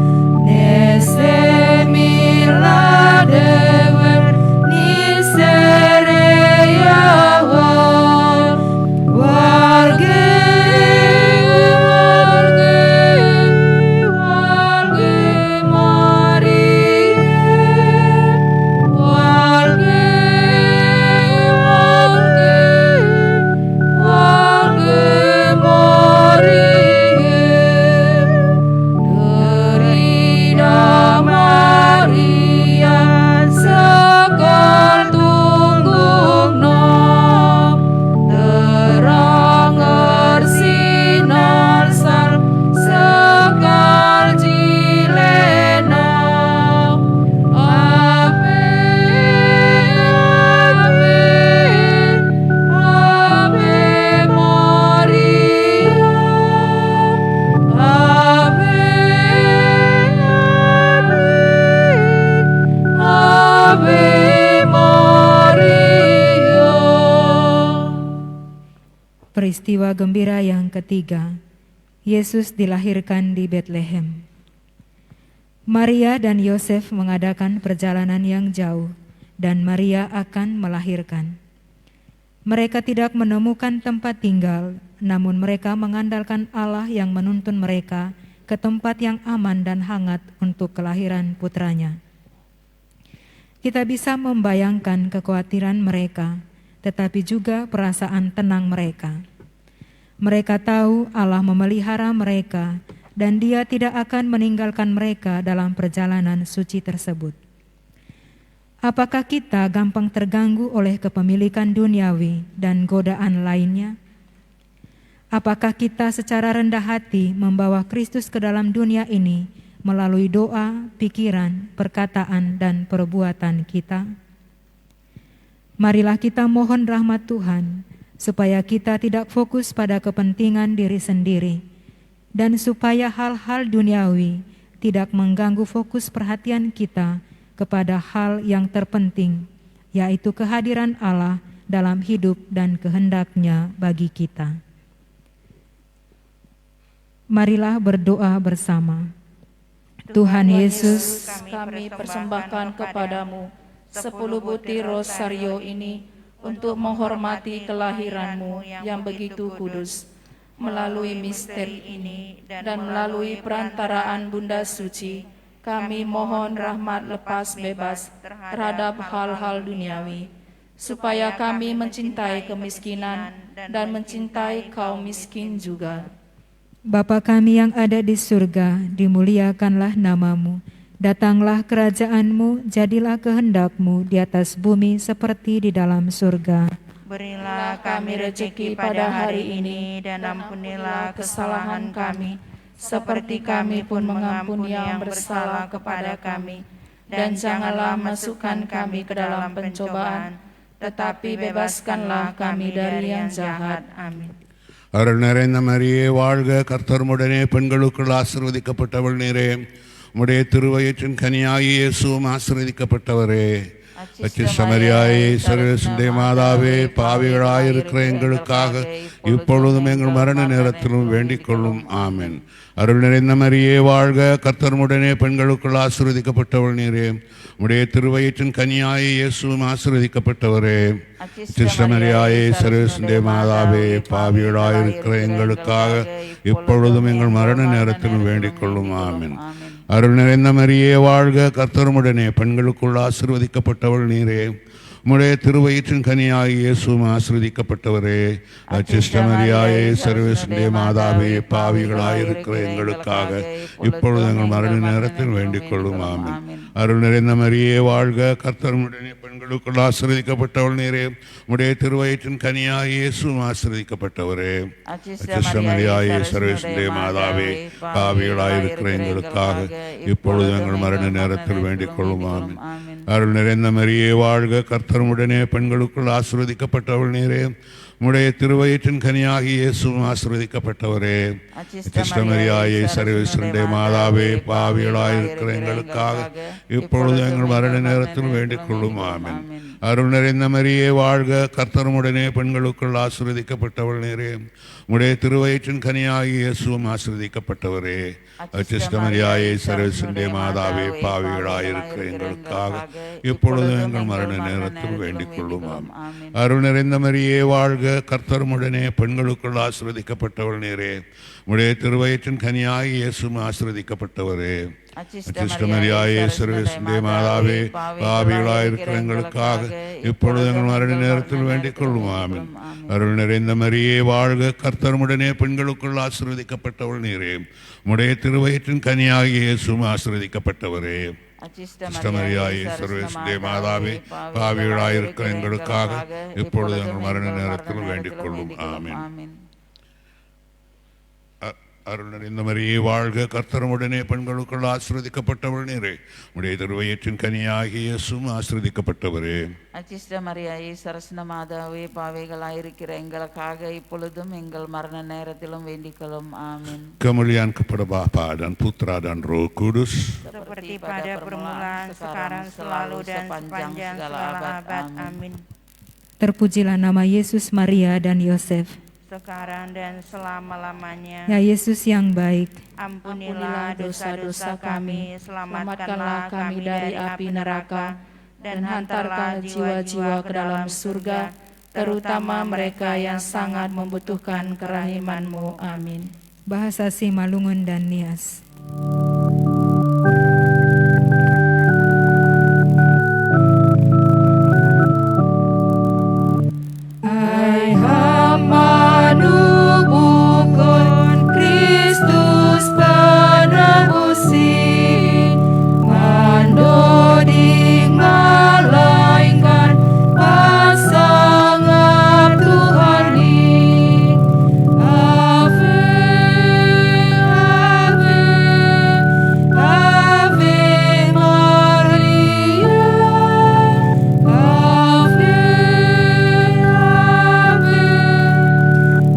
nesemila dewer nisereyawar warge Peristiwa gembira yang ketiga, Yesus dilahirkan di Betlehem. Maria dan Yosef mengadakan perjalanan yang jauh, dan Maria akan melahirkan. Mereka tidak menemukan tempat tinggal, namun mereka mengandalkan Allah yang menuntun mereka ke tempat yang aman dan hangat untuk kelahiran putranya. Kita bisa membayangkan kekhawatiran mereka, tetapi juga perasaan tenang mereka. Mereka tahu Allah memelihara mereka, dan Dia tidak akan meninggalkan mereka dalam perjalanan suci tersebut. Apakah kita gampang terganggu oleh kepemilikan duniawi dan godaan lainnya? Apakah kita secara rendah hati membawa Kristus ke dalam dunia ini melalui doa, pikiran, perkataan, dan perbuatan kita? Marilah kita mohon rahmat Tuhan, supaya kita tidak fokus pada kepentingan diri sendiri, dan supaya hal-hal duniawi tidak mengganggu fokus perhatian kita kepada hal yang terpenting, yaitu kehadiran Allah dalam hidup dan kehendak-Nya bagi kita. Marilah berdoa bersama. Tuhan Yesus, kami persembahkan kepadamu 10 butir rosario ini untuk menghormati kelahiran-Mu yang begitu kudus. Melalui misteri ini dan melalui perantaraan Bunda Suci, kami mohon rahmat lepas bebas terhadap hal-hal duniawi, supaya kami mencintai kemiskinan dan mencintai kaum miskin juga. Bapa kami yang ada di surga, dimuliakanlah nama-Mu. Datanglah kerajaan-Mu, jadilah kehendak-Mu di atas bumi seperti di dalam surga. Berilah kami rezeki pada hari ini, dan ampunilah kesalahan kami, seperti kami pun mengampuni yang bersalah kepada kami. Dan janganlah masukkan kami ke dalam pencobaan, tetapi bebaskanlah kami dari yang jahat. Amin. அருள் நிறைந்த மரியே வாழ்க, கர்த்தருமுடனே பெண்களுக்குள் ஆசீர்வதிக்கப்பட்டவள் நீரே. உம்முடைய திருவயிற்றின் கனியாகிய இயேசுவும் ஆசீர்வதிக்கப்பட்டவரே. அச்சிஷ்டமரியாயே, சர்வேசுடைய மாதாவே, பாவிகளாயிருக்கிற எங்களுக்காக இப்பொழுதும் எங்கள் மரண நேரத்திலும் வேண்டிக் கொள்ளும். ஆமென். அருள் நிறைந்த மரியே வாழ்க, கர்த்தருமுடனே பெண்களுக்குள் ஆசீர்வதிக்கப்பட்டவள் நீரே. உம்முடைய திருவயிற்றின் கனியாகிய இயேசுவும் ஆசீர்வதிக்கப்பட்டவரே. அச்சிஷ்டமரியாயே, சர்வேசுடைய மாதாவே, பாவிகளாயிருக்கிற எங்களுக்காக இப்பொழுதும் எங்கள் மரண நேரத்திலும் வேண்டிக் கொள்ளும். ஆமென். அருள் நிறைந்த மரியே வாழ்க, கர்த்தருமுடனே பெண்களுக்குள் ஆசீர்வதிக்கப்பட்டவள் நீரே. உம்முடைய திருவயிற்றின் கனியாகிய இயேசுவும் ஆசீர்வதிக்கப்பட்டவரே. அச்சிஷ்டமரியாயே, சர்வேசுடைய மாதாவே, பாவிகளாயிருக்கிற எங்களுக்காக இப்பொழுது எங்கள் மரண நேரத்தில் வேண்டிக் கொள்ளும். ஆமென். அருள் நிறைந்த மரியே வாழ்க, கர்த்தருமுடனே பெண்களுக்குள் ஆசீர்வதிக்கப்பட்டவள் நீரே. உம்முடைய திருவயிற்றின் கனியாகிய இயேசுவும் ஆசீர்வதிக்கப்பட்டவரே. அச்சிஷ்டமரியாயே, சர்வேசுடைய மாதாவே, பாவிகளாயிருக்கிற எங்களுக்காக இப்பொழுது எங்கள் மரண நேரத்தில் வேண்டிக் கொள்ளும். ஆமென். அருள் நிறைந்த மரியே வாழ்க, கர்த்தருமுடனே பெண்களுக்குள் ஆசீர்வதிக்கப்பட்டவள் நீரே. உம்முடைய திருவயிற்றின் கனியாகிய இயேசுவும் ஆசீர்வதிக்கப்பட்டவரே. அச்சிஷ்டமரியாயே, சர்வேசுடைய மாதாவே, பாவிகளாயிருக்கிற எங்களுக்காக இப்பொழுது எங்கள் மரண நேரத்தில் வேண்டிக் கொள்ளும். ஆமென். அருள் நிறைந்த மரியே வாழ்க, கர்த்தருமுடனே பெண்களுக்குள் ஆசீர்வதிக்கப்பட்டவள் நீரே. உம்முடைய திருவயிற்றின் கனியாகிய இயேசுவும் ஆசீர்வதிக்கப்பட்டவரே. அச்சிஷ்டமரியாயே, சர்வேசுடைய மாதாவே, பாவிகளாயிருக்கிற எங்களுக்காக இப்பொழுது எங்கள் மரண நேரத்தில் வேண்டிக் கொள்ளும். ஆமென். அருள் நிறைந்த மரியே வாழ்க, கர்த்தருமுடனே பெண்களுக்குள் ஆசீர்வதிக்கப்பட்டவள் நீரே. உம்முடைய திருவயிற்றின் கனியாகிய இயேசுவும் ஆசீர்வதிக்கப்பட்டவரே. அச்சிஷ்டமரியாயே, சர்வேசுடைய மாதாவே, பாவிகளாயிருக்கிற எங்களுக்காக இப்பொழுது எங்கள் மரண நேரத்தில் வேண்டிக் கொள்ளும். ஆமென். அருள் நிறைந்த மரியே வாழ்க, கர்த்தருமுடனே பெண்களுக்குள் ஆசீர்வதிக்கப்பட்டவள் நீரே. உம்முடைய திருவயிற்றின் கனியாகிய இயேசுவும் ஆசீர்வதிக்கப்பட்டவரே. அச்சிஷ்டமரியாயே, சர்வேசுடைய மாதாவே, பாவிகளாயிருக்கிற எங்களுக்காக இப்பொழுது எங்கள் மரண நேரத்தில் வேண்டிக் கொள்ளும். ஆமென். அருள் நிறைந்த மரியே வாழ்க, கர்த்தருமுடனே பெண்களுக்குள் ஆசீர்வதிக்கப்பட்டவள் நீரே. உம்முடைய திருவயிற்றின் கனியாகிய இயேசுவும் ஆசீர்வதிக்கப்பட்டவரே. அச்சிஷ்டமரியாயே, சரஸ்ன மாதாவே, பாவிகளாயிருக்கிற எங்களுக்காக இப்பொழுதும் எங்கள் மரண நேரத்திலும் வேண்டிக் கொள்ளும். ஆமென். Kemuliaan kepada Bapa dan Putra dan Roh Kudus, Seperti pada permulaan, sekarang, selalu, dan sepanjang segala abad. Amin. Terpujilah nama Yesus, Maria, dan Yosef. sekarang dan selama-lamanya. Ya Yesus yang baik, Ampunilah dosa-dosa kami, selamatkanlah kami dari api neraka, dan hantarlah jiwa-jiwa ke dalam surga, terutama mereka yang sangat membutuhkan kerahiman-Mu. Amin. Bahasa Simalungun dan Nias. Hai hamba nubuhkan Kristus penebusi, mandoding malaikat pasangap Tuhan ni. Ave, Ave, Ave Maria, Ave, Ave,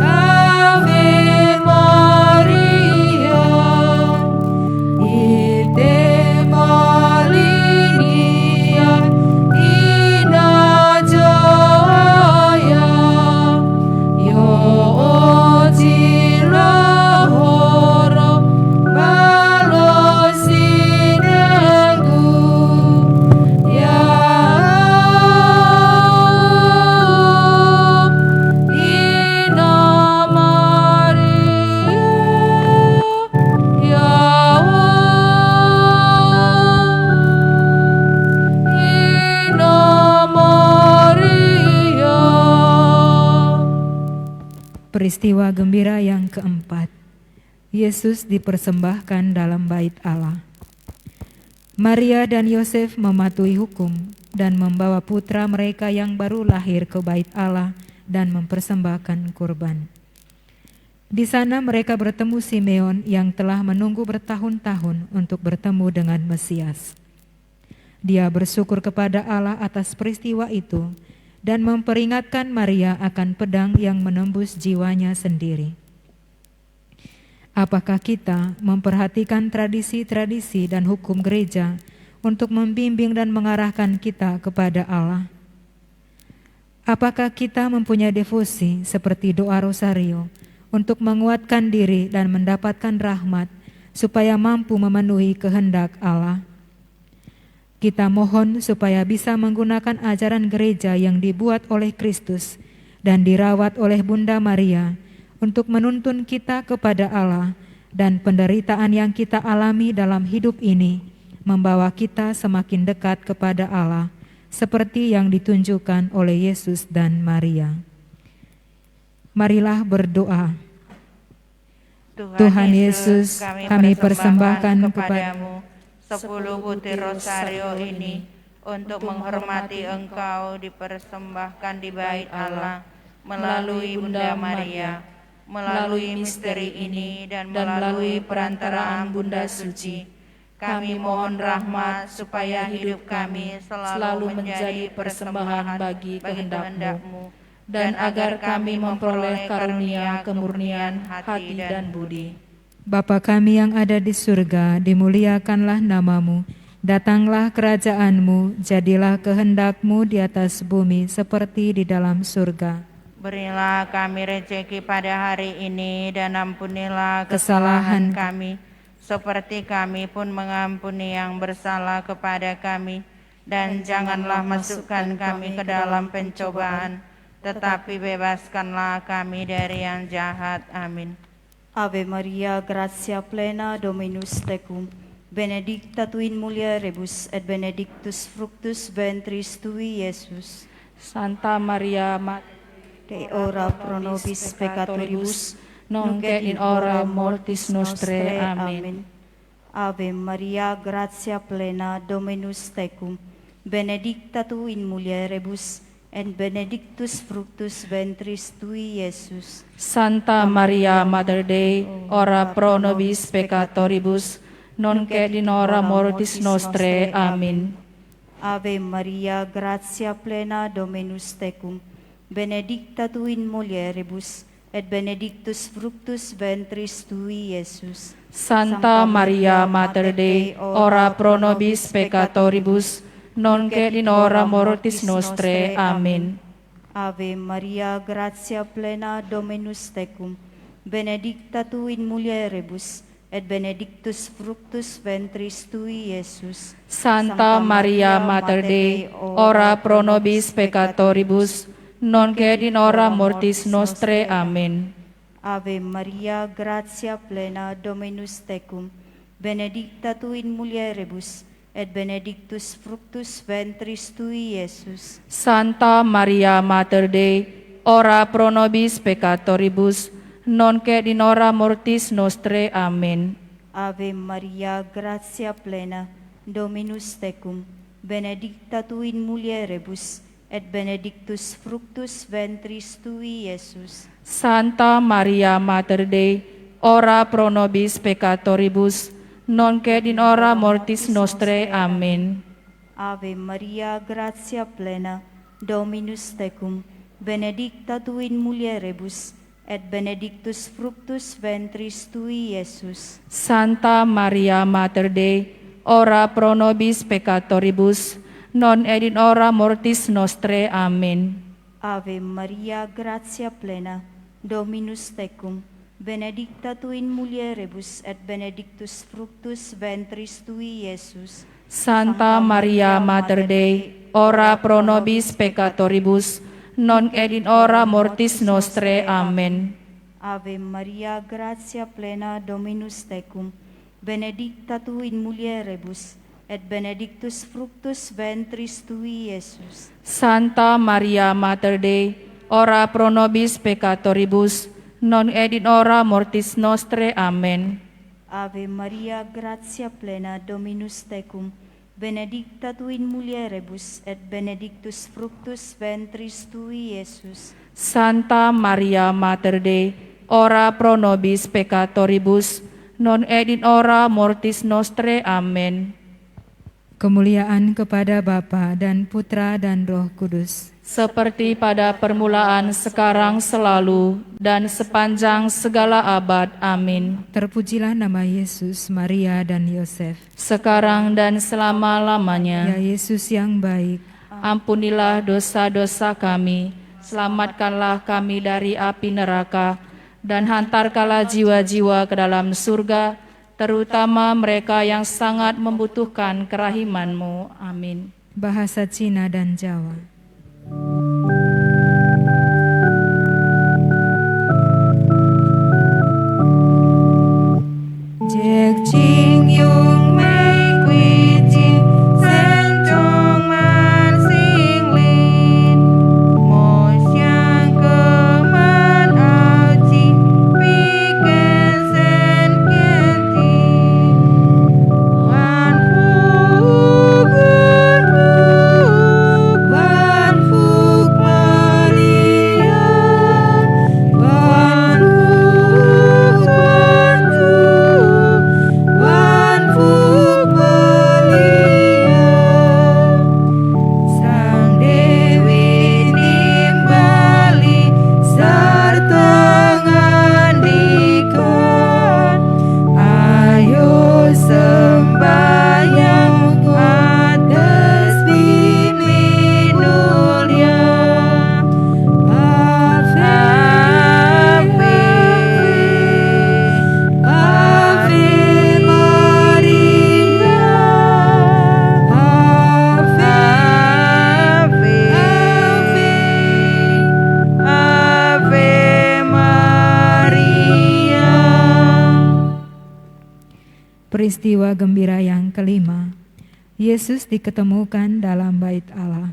Ave Maria, ite malinia ina jaya, yo ojilahoro balosinenggu, ya ina Maria, ya ina Maria. Peristiwa gembira yang keempat, Yesus dipersembahkan dalam bait Allah. Maria dan Yosef mematuhi hukum dan membawa putra mereka yang baru lahir ke bait Allah dan mempersembahkan kurban. Di sana mereka bertemu Simeon yang telah menunggu bertahun-tahun untuk bertemu dengan Mesias. Dia bersyukur kepada Allah atas peristiwa itu dan memperingatkan Maria akan pedang yang menembus jiwanya sendiri. Apakah kita memperhatikan tradisi-tradisi dan hukum gereja untuk membimbing dan mengarahkan kita kepada Allah? Apakah kita mempunyai devosi seperti doa rosario untuk menguatkan diri dan mendapatkan rahmat supaya mampu memenuhi kehendak Allah? Kita mohon supaya bisa menggunakan ajaran gereja yang dibuat oleh Kristus dan dirawat oleh Bunda Maria untuk menuntun kita kepada Allah, dan penderitaan yang kita alami dalam hidup ini membawa kita semakin dekat kepada Allah seperti yang ditunjukkan oleh Yesus dan Maria. Marilah berdoa. Tuhan Yesus, kami persembahkan kepadamu 10 butir rosario ini untuk menghormati Engkau dipersembahkan di bait Allah melalui Bunda Maria, melalui misteri ini dan melalui perantaraan Bunda Suci. Kami mohon rahmat supaya hidup kami selalu menjadi persembahan bagi kehendak-Mu, dan agar kami memperoleh karunia kemurnian hati dan budi. Bapa kami yang ada di surga, dimuliakanlah namamu, datanglah kerajaan-Mu, jadilah kehendak-Mu di atas bumi seperti di dalam surga. Berilah kami rezeki pada hari ini, dan ampunilah kesalahan kami, seperti kami pun mengampuni yang bersalah kepada kami. Dan janganlah masukkan kami ke dalam pencobaan, tetapi bebaskanlah kami dari yang jahat. Amin. Ave Maria, gratia plena, Dominus tecum, benedicta tu in mulieribus, et benedictus fructus ventris tui, Iesus. Santa Maria, Mater Dei, ora pro nobis peccatoribus, nunc et in hora mortis nostrae. Amen. Ave Maria, gratia plena, Dominus tecum, benedicta tu in mulieribus, et benedictus fructus ventris tui, Iesus. Santa Maria, Mater Dei, ora pro nobis peccatoribus, nunc et in hora mortis nostrae. Amen. Ave Maria, gratia plena, Dominus tecum, benedicta tu in mulieribus, et benedictus fructus ventris tui, Iesus. Santa Maria, Mater Dei, ora pro nobis peccatoribus, nunc et in hora mortis nostrae. Amen. Ave Maria, gratia plena, Dominus tecum, benedicta tu in mulieribus, et benedictus fructus ventris tui, Iesus. Santa Maria Mater Dei, ora pro nobis peccatoribus, nunc et in hora mortis nostrae. Amen. Ave Maria, gratia plena, Dominus tecum, benedicta tu in mulieribus, et benedictus fructus ventris tui, Iesus. Santa Maria Mater Dei, ora pro nobis peccatoribus, nunc et in hora mortis nostrae. Amen. Ave Maria, gratia plena, Dominus tecum, benedicta tu in mulieribus, et benedictus fructus ventris tui, Iesus. Santa Maria Mater Dei, ora pro nobis peccatoribus, nunc et in hora mortis nostrae. Amen. Ave Maria, gratia plena, Dominus tecum, benedicta tu in mulieribus, et benedictus fructus ventris tui, Iesus. Santa Maria Mater Dei, ora pro nobis peccatoribus, non et in hora mortis nostrae. Amen. Ave Maria, gratia plena, Dominus tecum, benedicta tu in mulieribus, et benedictus fructus ventris tui, Iesus. Santa Maria Mater Dei, ora pro nobis peccatoribus, non et in hora mortis nostrae. Amen. Ave Maria, gratia plena, Dominus tecum, benedicta tu in mulieribus, et benedictus fructus ventris tui, Iesus. Santa Maria Mater Dei, ora pro nobis peccatoribus, non et in hora mortis nostrae. Amen. Ave Maria, gratia plena, Dominus tecum, benedicta tu in mulieribus, et benedictus fructus ventris tui, Iesus. Santa Maria Mater Dei, ora pro nobis peccatoribus, non et in hora mortis nostrae. Amen. Kemuliaan kepada Bapa dan Putra dan Roh Kudus. Seperti pada permulaan, sekarang, selalu, dan sepanjang segala abad. Amin. Terpujilah nama Yesus, Maria, dan Yosef. Sekarang dan selama-lamanya. Ya Yesus yang baik, Ampunilah dosa-dosa kami, selamatkanlah kami dari api neraka, dan hantarkanlah jiwa-jiwa ke dalam surga, terutama mereka yang sangat membutuhkan kerahiman-Mu. Amin. bahasa Cina dan Jawa. Jek Jing Yung Mei Kui Jing Sen Chong Man Sing Lin Mo Xiang Ke Man Ao Chi Pi Ken Sen Kien Ti Wan Fuk Maria Wan Fuk Maria Sang Dewi nimbali sarta ngandikan ayo sembahyang atas bimbing mulia Ave Ave Maria Ave Maria. Peristiwa gembira yang kelima, Yesus diketemukan dalam bait Allah.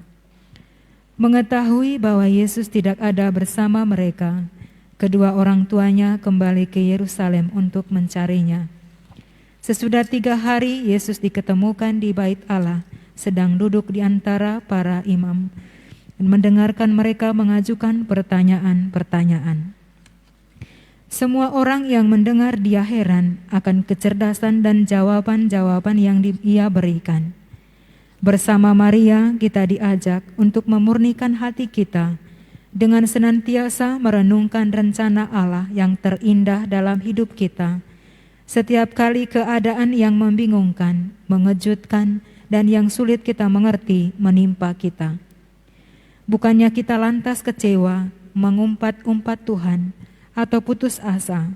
Mengetahui bahwa Yesus tidak ada bersama mereka, kedua orang tuanya kembali ke Yerusalem untuk mencarinya. Sesudah 3 hari, Yesus diketemukan di bait Allah, sedang duduk di antara para imam, dan mendengarkan mereka mengajukan pertanyaan-pertanyaan. Semua orang yang mendengar dia heran akan kecerdasan dan jawaban-jawaban yang ia berikan. Bersama Maria kita diajak untuk memurnikan hati kita dengan senantiasa merenungkan rencana Allah yang terindah dalam hidup kita. Setiap kali keadaan yang membingungkan, mengejutkan, dan yang sulit kita mengerti menimpa kita. Bukannya kita lantas kecewa, mengumpat-umpat Tuhan, atau putus asa,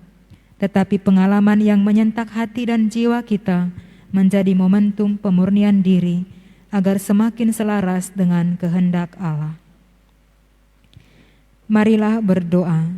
tetapi pengalaman yang menyentak hati dan jiwa kita menjadi momentum pemurnian diri agar semakin selaras dengan kehendak Allah. Marilah berdoa.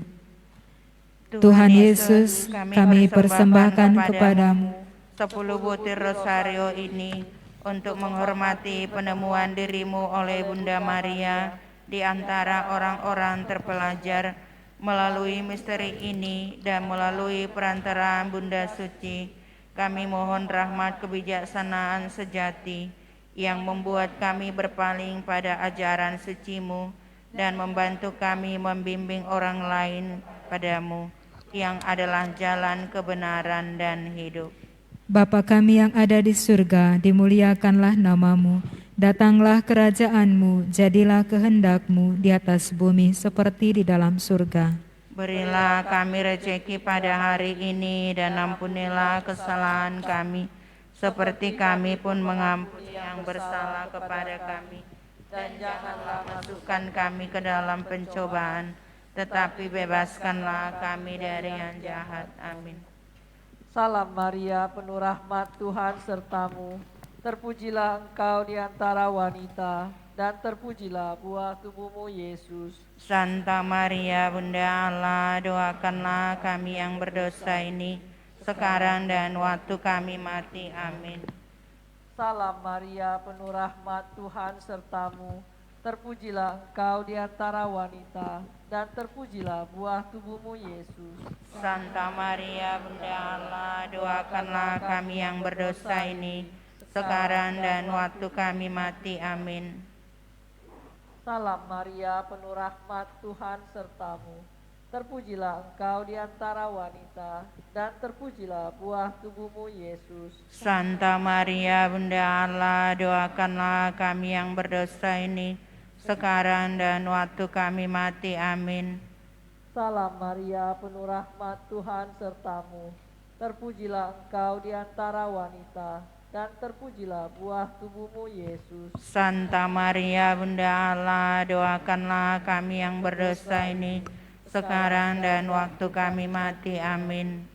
Tuhan Yesus, kami persembahkan kepadamu 10 butir rosario ini untuk menghormati penemuan dirimu oleh Bunda Maria di antara orang-orang terpelajar. Melalui misteri ini dan melalui perantaraan Bunda Suci, kami mohon rahmat kebijaksanaan sejati yang membuat kami berpaling pada ajaran suci-Mu dan membantu kami membimbing orang lain padamu, yang adalah jalan kebenaran dan hidup. Bapa kami yang ada di surga, dimuliakanlah namamu. Datanglah kerajaan-Mu, jadilah kehendak-Mu di atas bumi seperti di dalam surga. Berilah kami rezeki pada hari ini dan ampunilah kesalahan kami, seperti kami pun mengampuni yang bersalah kepada kami. Dan janganlah masukkan kami ke dalam pencobaan, tetapi bebaskanlah kami dari yang jahat. Amin. Salam Maria, penuh rahmat, Tuhan sertamu. Terpujilah engkau di antara wanita, dan terpujilah buah tubuhmu Yesus. Santa Maria, Bunda Allah, doakanlah kami yang berdosa ini, sekarang dan waktu kami mati. Amin. Salam Maria, penuh rahmat, Tuhan sertamu. Terpujilah engkau di antara wanita, dan terpujilah buah tubuhmu Yesus. Santa Maria, Bunda Allah, doakanlah kami yang berdosa ini, sekarang dan waktu kami mati. Amin. Salam Maria, penuh rahmat, Tuhan sertamu. Terpujilah engkau di antara wanita, dan terpujilah buah tubuhmu Yesus. Santa Maria, Bunda Allah, doakanlah kami yang berdosa ini, sekarang dan waktu kami mati. Amin. Salam Maria, penuh rahmat, Tuhan sertamu. Terpujilah engkau di antara wanita, dan terpujilah buah tubuhmu Yesus. Santa Maria, Bunda Allah, doakanlah kami yang berdosa ini, sekarang dan waktu kami mati. Amin.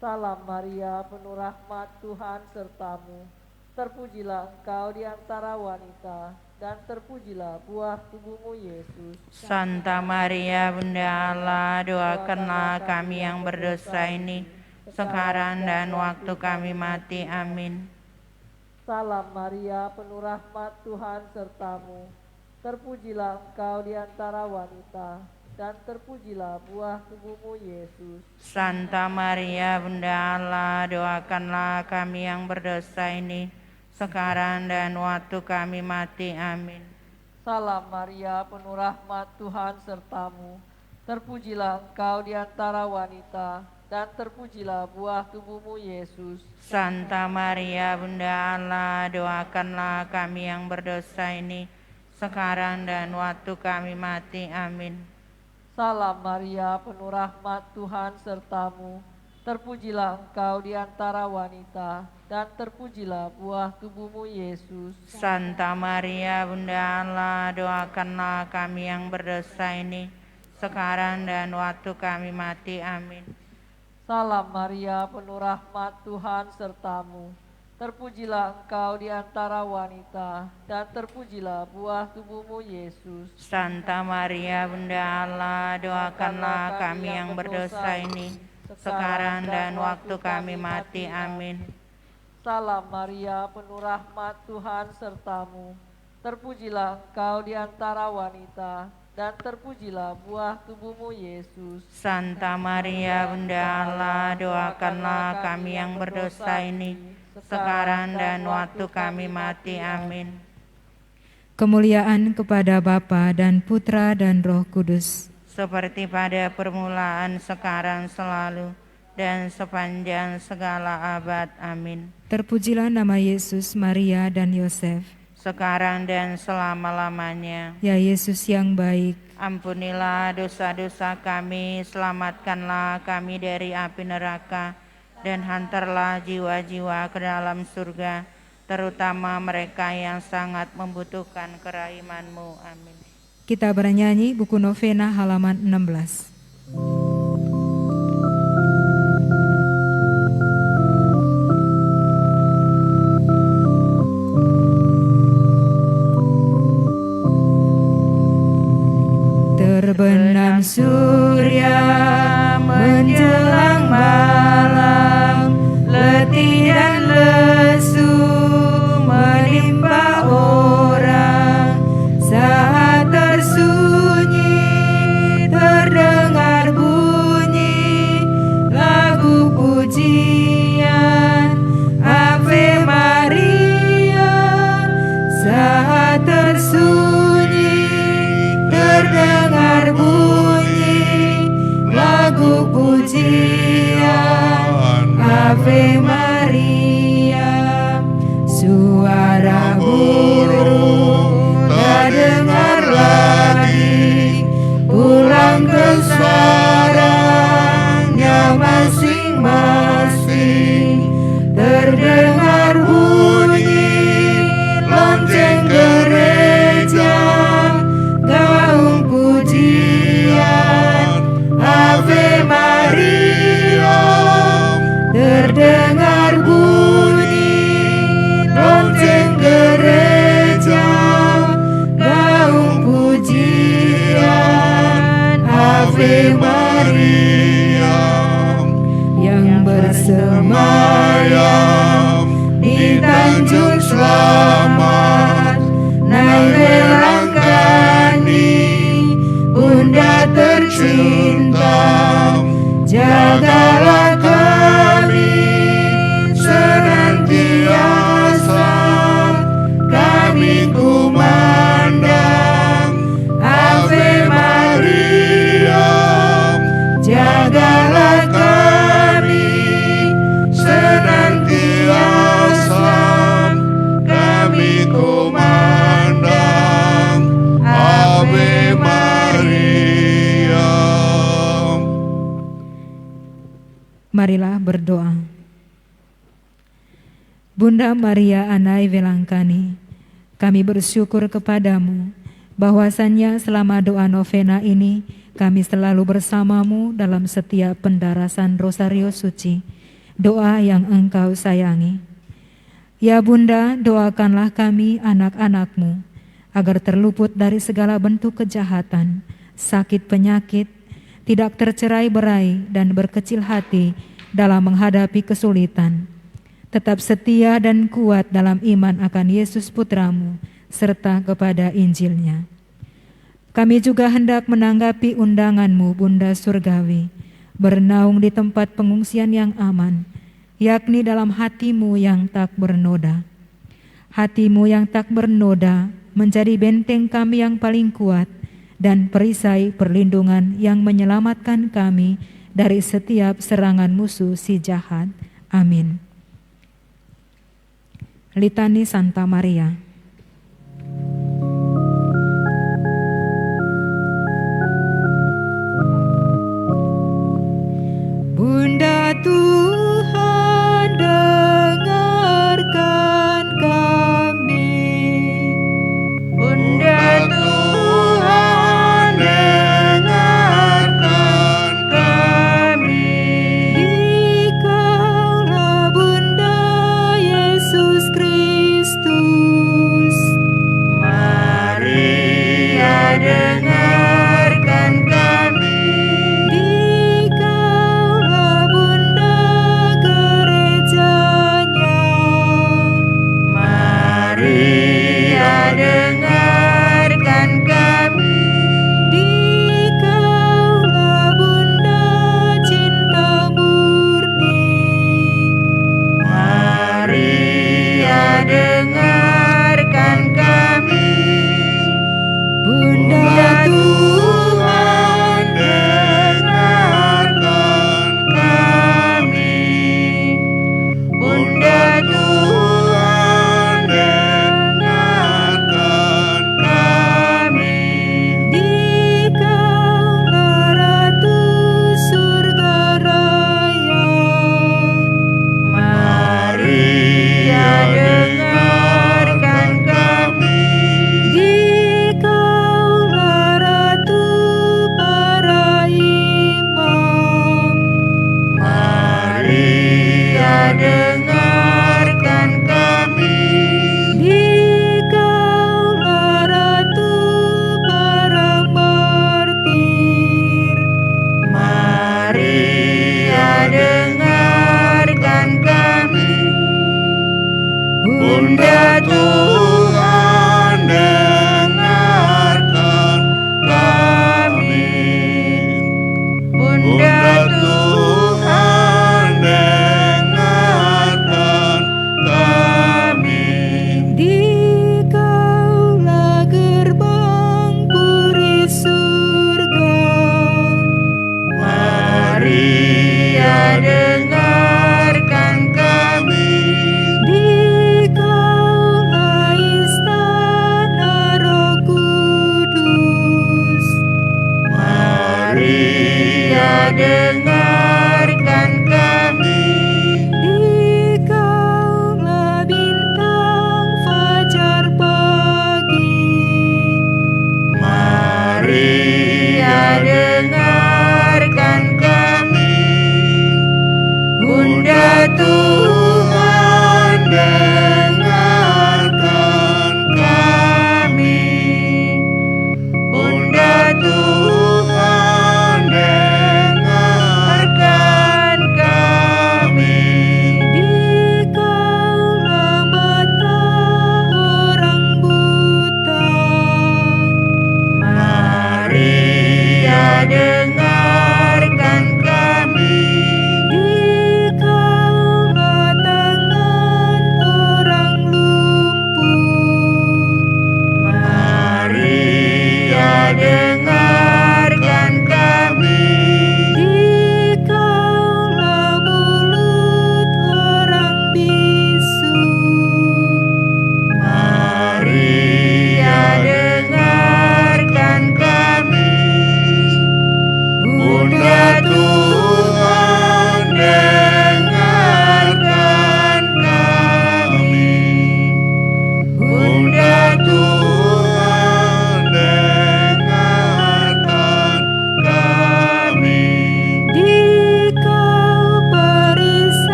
Salam Maria, penuh rahmat, Tuhan sertamu. Terpujilah engkau di antara wanita, dan terpujilah buah tubuhmu Yesus. Santa Maria, Bunda Allah, doakanlah kami yang berdosa ini, sekarang dan waktu kami mati. Amin. Salam Maria, penuh rahmat, Tuhan sertamu. Terpujilah engkau di antara wanita, dan terpujilah buah tubuhmu Yesus. Santa Maria, Bunda Allah, doakanlah kami yang berdosa ini, sekarang dan waktu kami mati. Amin. Salam Maria, penuh rahmat, Tuhan sertamu. Terpujilah engkau di antara wanita, dan terpujilah buah tubuhmu Yesus. Santa Maria, Bunda Allah, doakanlah kami yang berdosa ini, sekarang dan waktu kami mati. Amin. Salam Maria, penuh rahmat, Tuhan sertamu. Terpujilah engkau di antara wanita, dan terpujilah buah tubuhmu Yesus. Santa Maria, Bunda Allah, doakanlah kami yang berdosa ini, sekarang dan waktu kami mati. Amin. Salam Maria, penuh rahmat, Tuhan sertamu. Terpujilah engkau di antara wanita, dan terpujilah buah tubuhmu Yesus. Santa Maria, Bunda Allah, doakanlah kami yang berdosa ini, sekarang dan waktu kami mati. Amin. Salam Maria, penuh rahmat, Tuhan sertamu. Terpujilah engkau di antara wanita, dan terpujilah buah tubuhmu Yesus. Santa Maria, Bunda Allah, doakanlah kami yang berdosa ini, sekarang dan waktu kami mati. Amin. Kemuliaan kepada Bapa dan Putra dan Roh Kudus. Seperti pada permulaan, sekarang, selalu, dan sepanjang segala abad. Amin. Terpujilah nama Yesus, Maria, dan Yosef. Sekarang dan selama-lamanya. Ya Yesus yang baik, Ampunilah dosa-dosa kami, selamatkanlah kami dari api neraka, dan hantarlah jiwa-jiwa ke dalam surga, terutama mereka yang sangat membutuhkan kerahiman-Mu. Amin. Kita bernyanyi buku novena halaman 16. Terbenam surya menjelang malam, letih dan lesu menimpa orang. Saat tersunyi terdengar bunyi lagu pujian Ave Maria. Saat tersunyi terdengar bunyi lagu pujian Ave Maria. Suara burung tak dengar lagi, pulang ke sarangnya masing-masing. Terdengar bunyi lonceng gereja, gaung pujian Ave Maria. Terdengar bunyi lonceng gereja, gaung pujian Ave Maria. Yang bersemayam di Tanjung Selamat, naik melangkani Bunda tercinta. Jagalah kami senantiasa, kami kumandang Ave Maria. Jagalah kami senantiasa, kami kumandang Ave Maria. Marilah berdoa. Bunda Maria Anai Velangkani, kami bersyukur kepadamu bahwasannya selama doa novena ini kami selalu bersamamu dalam setiap pendarasan Rosario Suci, doa yang Engkau sayangi. Ya Bunda, doakanlah kami anak-anakmu agar terluput dari segala bentuk kejahatan, sakit penyakit, tidak tercerai-berai dan berkecil hati dalam menghadapi kesulitan. Tetap setia dan kuat dalam iman akan Yesus Putramu serta kepada Injilnya. Kami juga hendak menanggapi undanganmu Bunda Surgawi, bernaung di tempat pengungsian yang aman, yakni dalam hatimu yang tak bernoda. Hatimu yang tak bernoda menjadi benteng kami yang paling kuat dan perisai perlindungan yang menyelamatkan kami dari setiap serangan musuh si jahat. Amin. Litani Santa Maria. Bunda Tuhan, dengarkan kami. Bunda Tuhan, dengarkan kami. Dikaulah Bunda Yesus Kristus,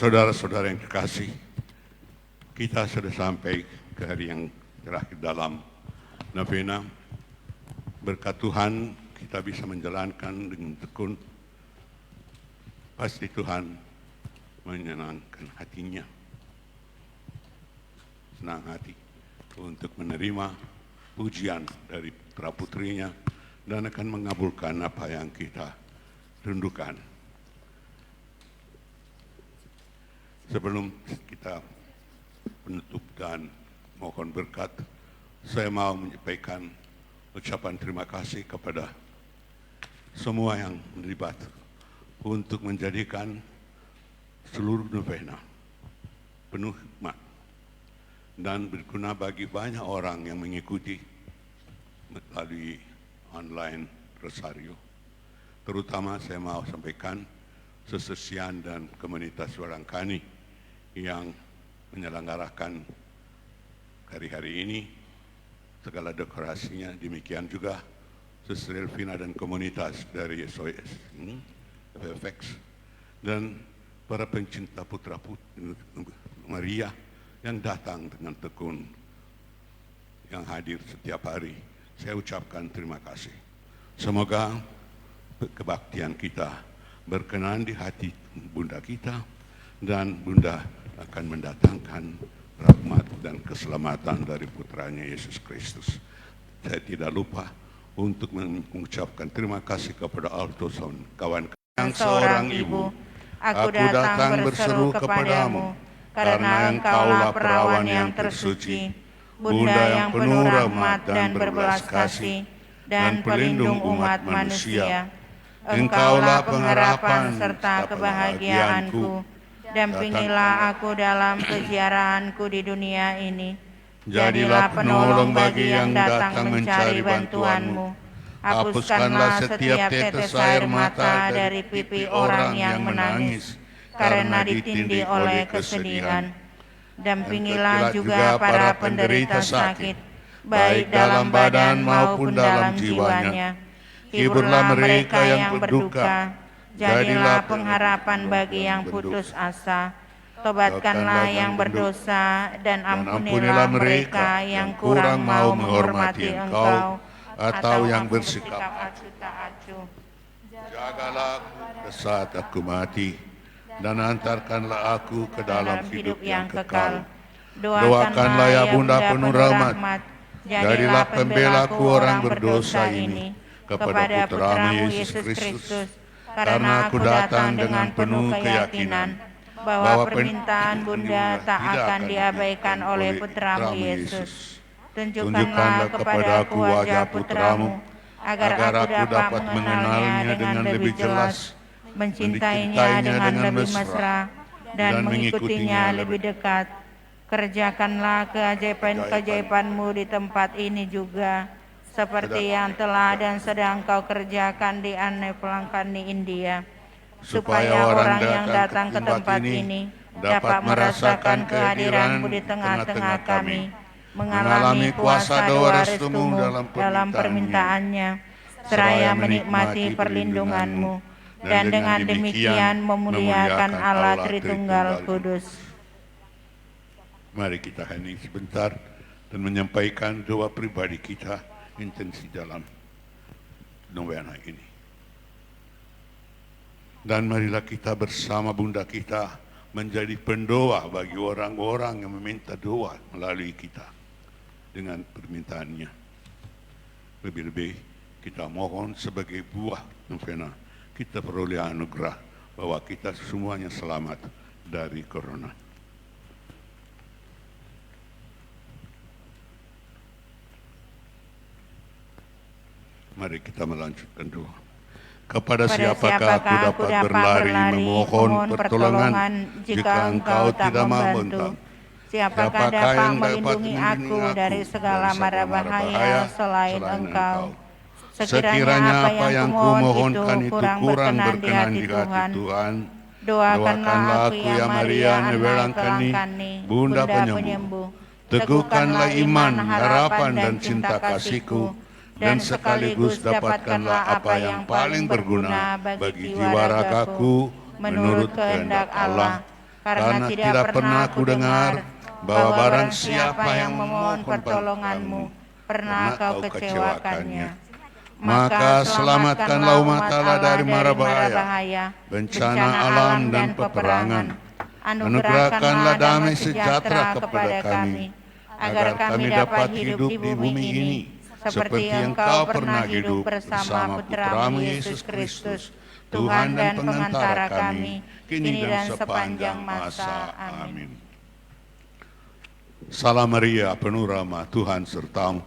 Saudara-saudara yang kekasih, kita sudah sampai ke hari yang terakhir dalam novena. Berkat Tuhan kita bisa menjalankan dengan tekun. Pasti Tuhan menyenangkan hatinya, senang hati untuk menerima pujian dari putra-putrinya dan akan mengabulkan apa yang kita rindukan. Sebelum kita penutup dan mohon berkat, saya mau menyampaikan ucapan terima kasih kepada semua yang terlibat untuk menjadikan seluruh novena penuh hikmat dan berguna bagi banyak orang yang mengikuti melalui online Rosario. Terutama saya mau sampaikan Sesesian dan komunitas Warangkani yang menyelenggarakan hari-hari ini, segala dekorasinya. Demikian juga Sister Elvina dan komunitas dari SOS, FFX, dan para pencinta putra putri Maria yang datang dengan tekun, yang hadir setiap hari. Saya ucapkan terima kasih. Semoga kebaktian kita berkenan di hati Bunda kita, dan Bunda akan mendatangkan rahmat dan keselamatan dari putranya Yesus Kristus. Saya tidak lupa untuk mengucapkan terima kasih kepada Altoson, kawan yang seorang ibu. Aku datang berseru kepadamu, karena Engkaulah perawan yang tersuci, Bunda yang penuh rahmat dan berbelas kasih, dan pelindung umat manusia. Engkaulah pengharapan serta kebahagiaanku. Dampingilah aku dalam keziarahanku di dunia ini. Jadilah penolong bagi yang datang mencari bantuanmu. Hapuskanlah setiap tetes air mata dari pipi orang yang menangis karena ditindih oleh kesedihan. Dampingilah juga para penderita sakit, baik dalam badan maupun dalam jiwanya. Hiburlah mereka yang berduka. Jadilah pengharapan bagi yang putus asa. Tobatkanlah yang berdosa dan ampunilah mereka yang kurang mau menghormati Engkau atau yang bersikap acuh tak acuh. Jagalah aku saat aku mati, dan antarkanlah aku ke dalam hidup yang kekal. Doakanlah ya Bunda penuh rahmat, jadilah pembelaku orang berdosa ini kepada putramu Yesus Kristus. Karena aku datang dengan penuh keyakinan bahwa permintaan Bunda tak akan diabaikan oleh putramu Yesus. Tunjukkanlah kepada aku wajah putramu, agar aku dapat mengenalnya dengan lebih jelas, mencintainya dengan lebih mesra, dan mengikutinya lebih dekat. Kerjakanlah keajaiban-keajaiban-Mu di tempat ini juga, seperti yang telah dan sedang Kau kerjakan di Anne Pelangkani India, supaya orang yang datang ke tempat ini dapat merasakan kehadiran-Mu di tengah-tengah kami, mengalami kuasa doa restu-Mu dalam permintaannya, seraya menikmati perlindungan-Mu, dan dengan demikian memuliakan Allah Tritunggal Kudus. Mari kita hening sebentar dan menyampaikan doa pribadi kita, intensi dalam novena ini. Dan marilah kita bersama Bunda kita menjadi pendoa bagi orang-orang yang meminta doa melalui kita dengan permintaannya. Lebih-lebih kita mohon sebagai buah novena, kita peroleh anugerah bahwa kita semuanya selamat dari corona. Mari kita melanjutkan doa. Kepada siapakah aku dapat berlari memohon pertolongan jika Engkau tidak membantu? Siapakah dapat melindungi aku dari segala mara bahaya selain Engkau? Sekiranya apa yang kumohonkan itu kurang berkenan di hati Tuhan, doakanlah aku ya Maria Welangkani, Bunda Penyembuh. Teguhkanlah iman, harapan dan cinta kasihku, dan sekaligus dapatkanlah apa yang paling berguna bagi jiwa ragaku menurut kehendak Allah. karena tidak pernah aku dengar bahwa barang siapa yang memohon pertolonganmu, pernah kau kecewakannya. Maka selamatkanlah umat Allah dari mara bahaya, bencana alam dan peperangan. Anugerahkanlah damai sejahtera kepada kami, agar kami dapat hidup di bumi ini, seperti Engkau pernah hidup bersama Putramu Yesus Kristus, Tuhan dan pengantara kami, kini dan sepanjang masa. Amin. Salam Maria, penuh rahmat, Tuhan sertamu.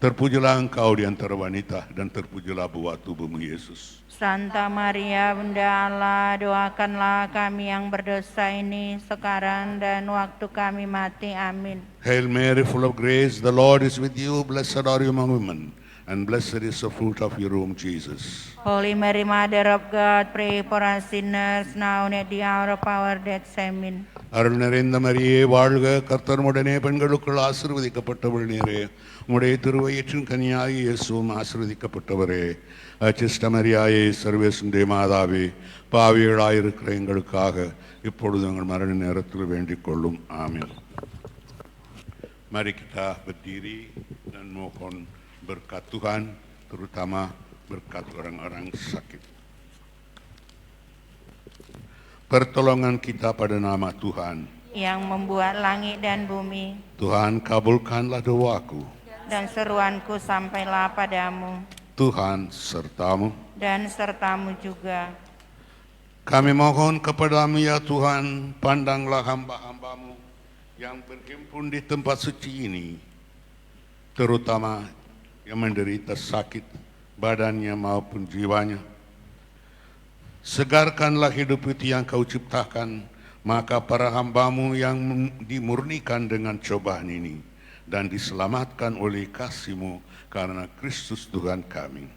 Terpujilah Engkau di antara wanita, dan terpujilah buah tubuhmu Yesus. Santa Maria, Bunda Allah, doakanlah kami yang berdosa ini sekarang dan waktu kami mati. Amin. Hail Mary, full of grace, the Lord is with you. Blessed are you among women, and blessed is the fruit of your womb, Jesus. Holy Mary, Mother of God, pray for us sinners now and at the hour of our death. Amen. அருள் நிறைந்த மரியே வாழ்க, கர்த்தருமுடனே பெண்களுக்குள் ஆசீர்வதிக்கப்பட்டவள் நீரே, உம்முடைய திருவயிற்றின் கனியாகி இயேசுவும் ஆசீர்வதிக்கப்பட்டவரே. அச்சிஷ்ட மரியாயே, சர்வேசுடைய மாதாவே, பாவிகளாயிருக்கிற எங்களுக்காக இப்பொழுது எங்கள் மரண நேரத்தில் வேண்டிக் கொள்ளும். ஆமென். Mari kita berdiri dan mohon berkat Tuhan, terutama berkat orang-orang sakit. Pertolongan kita pada nama Tuhan. Yang membuat langit dan bumi. Tuhan, kabulkanlah doaku. Dan seruanku sampailah padamu. Tuhan sertamu. Dan sertamu juga. Kami mohon kepadamu ya Tuhan, pandanglah hamba-hambamu yang berhimpun di tempat suci ini, terutama yang menderita sakit badannya maupun jiwanya. Segarkanlah hidup itu yang kau ciptakan, maka para hambamu yang dimurnikan dengan cobaan ini dan diselamatkan oleh kasih-Mu karena Kristus Tuhan kami.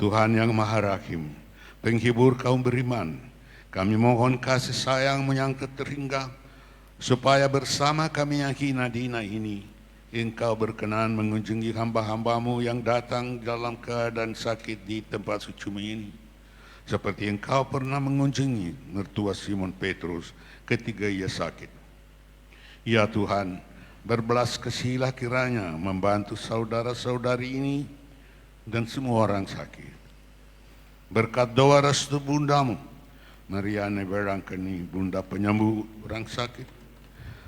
Tuhan yang Maha Rahim, penghibur kaum beriman, kami mohon kasih sayang-Mu yang tak terhingga, supaya bersama kami yang hina dina ini, Engkau berkenan mengunjungi hamba-hambamu yang datang dalam keadaan sakit di tempat suci ini, seperti Engkau pernah mengunjungi mertua Simon Petrus ketika ia sakit. Ya Tuhan, berbelas kasihilah kiranya membantu saudara-saudari ini dan semua orang sakit. Berkat doa restu Bundamu, Maria Neberangkeni, Bunda penyembuh orang sakit,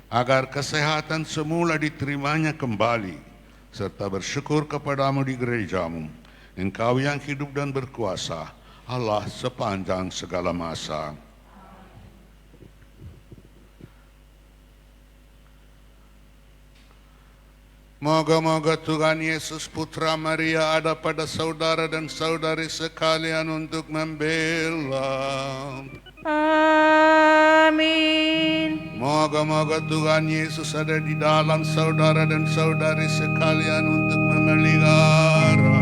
agar kesehatan semula diterimanya kembali, serta bersyukur kepadamu di gerejamu, Engkau yang hidup dan berkuasa, Allah sepanjang segala masa. Moga-moga Tuhan Yesus Putra Maria ada pada saudara dan saudari sekalian untuk membela. Amin. Moga-moga Tuhan Yesus ada di dalam saudara dan saudari sekalian untuk memelihara.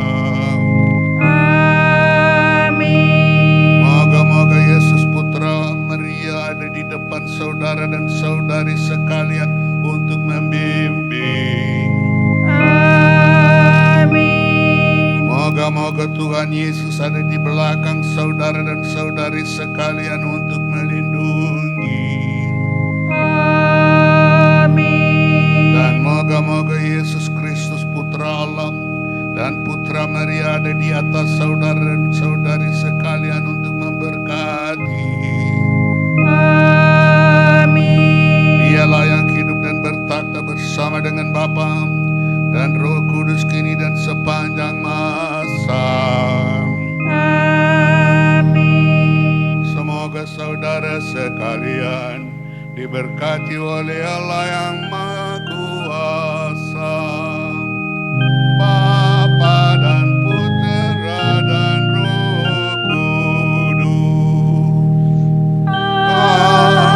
Amin. Moga-moga Yesus Putra Maria ada di depan saudara dan saudari sekalian untuk membimbing. Amin. Moga-moga Tuhan Yesus ada di belakang saudara dan saudari sekalian untuk melindungi. Amin. Dan moga-moga Yesus Kristus Putra Allah dan Putra Maria ada di atas saudara dan saudari sekalian untuk memberkati. Amin. Dialah yang hidup dan bertakhta bersama dengan Bapa dan Roh Kudus kini dan sepanjang masa. Amin. Semoga saudara sekalian diberkati oleh Allah yang Maha Kuasa, Bapa dan Putera dan Roh Kudus. Amin.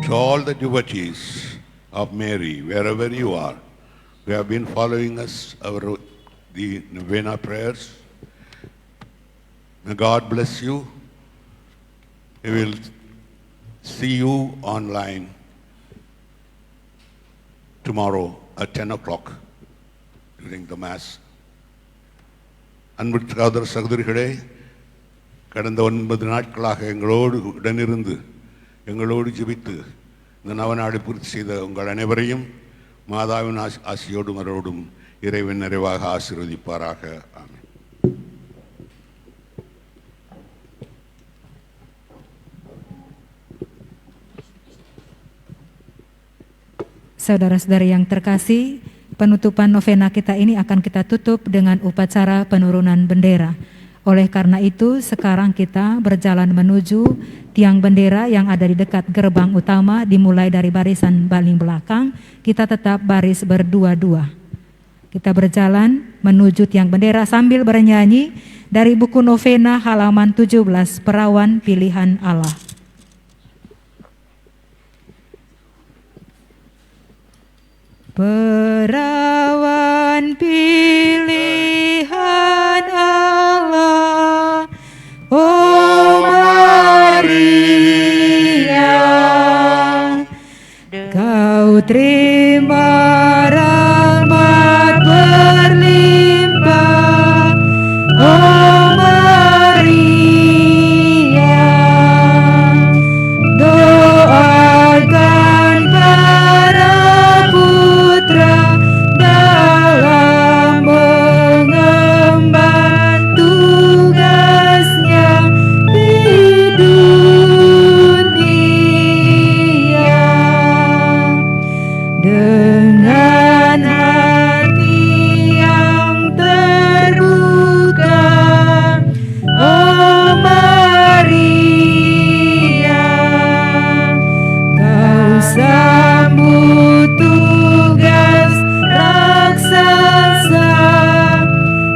To all the devotees of Mary, wherever you are, who have been following us, the novena prayers, may God bless you. We will see you online tomorrow at 10 o'clock during the Mass. அன்பு சகோதர சகோதரிகளே, கடந்த 9 நாட்களாக எங்களோடு உடனிருந்து எங்களோடு ஜெபித்து இந்த நவநாளை பூர்த்தி செய்த உங்கள் அனைவரையும் மாதாவின் ஆசியோடும் அருளோடும் இறைவன் நிறைவாக ஆசீர்வதிப்பாராக. ஆமென். Saudara-saudari yang terkasih, penutupan novena kita ini akan kita tutup dengan upacara penurunan bendera. Oleh karena itu, sekarang kita berjalan menuju tiang bendera yang ada di dekat gerbang utama, dimulai dari barisan paling belakang. Kita tetap baris berdua-dua. Kita berjalan menuju tiang bendera sambil bernyanyi dari buku novena halaman 17, Perawan Pilihan Allah. Perawan pilihan Allah, oh Maria, kau terima rahmat berlimpah, oh Maria, doakan para putra dalam mengemban tugasnya di dunia. Dengan hati yang terbuka, oh Maria, kau sambut tugas raksasa,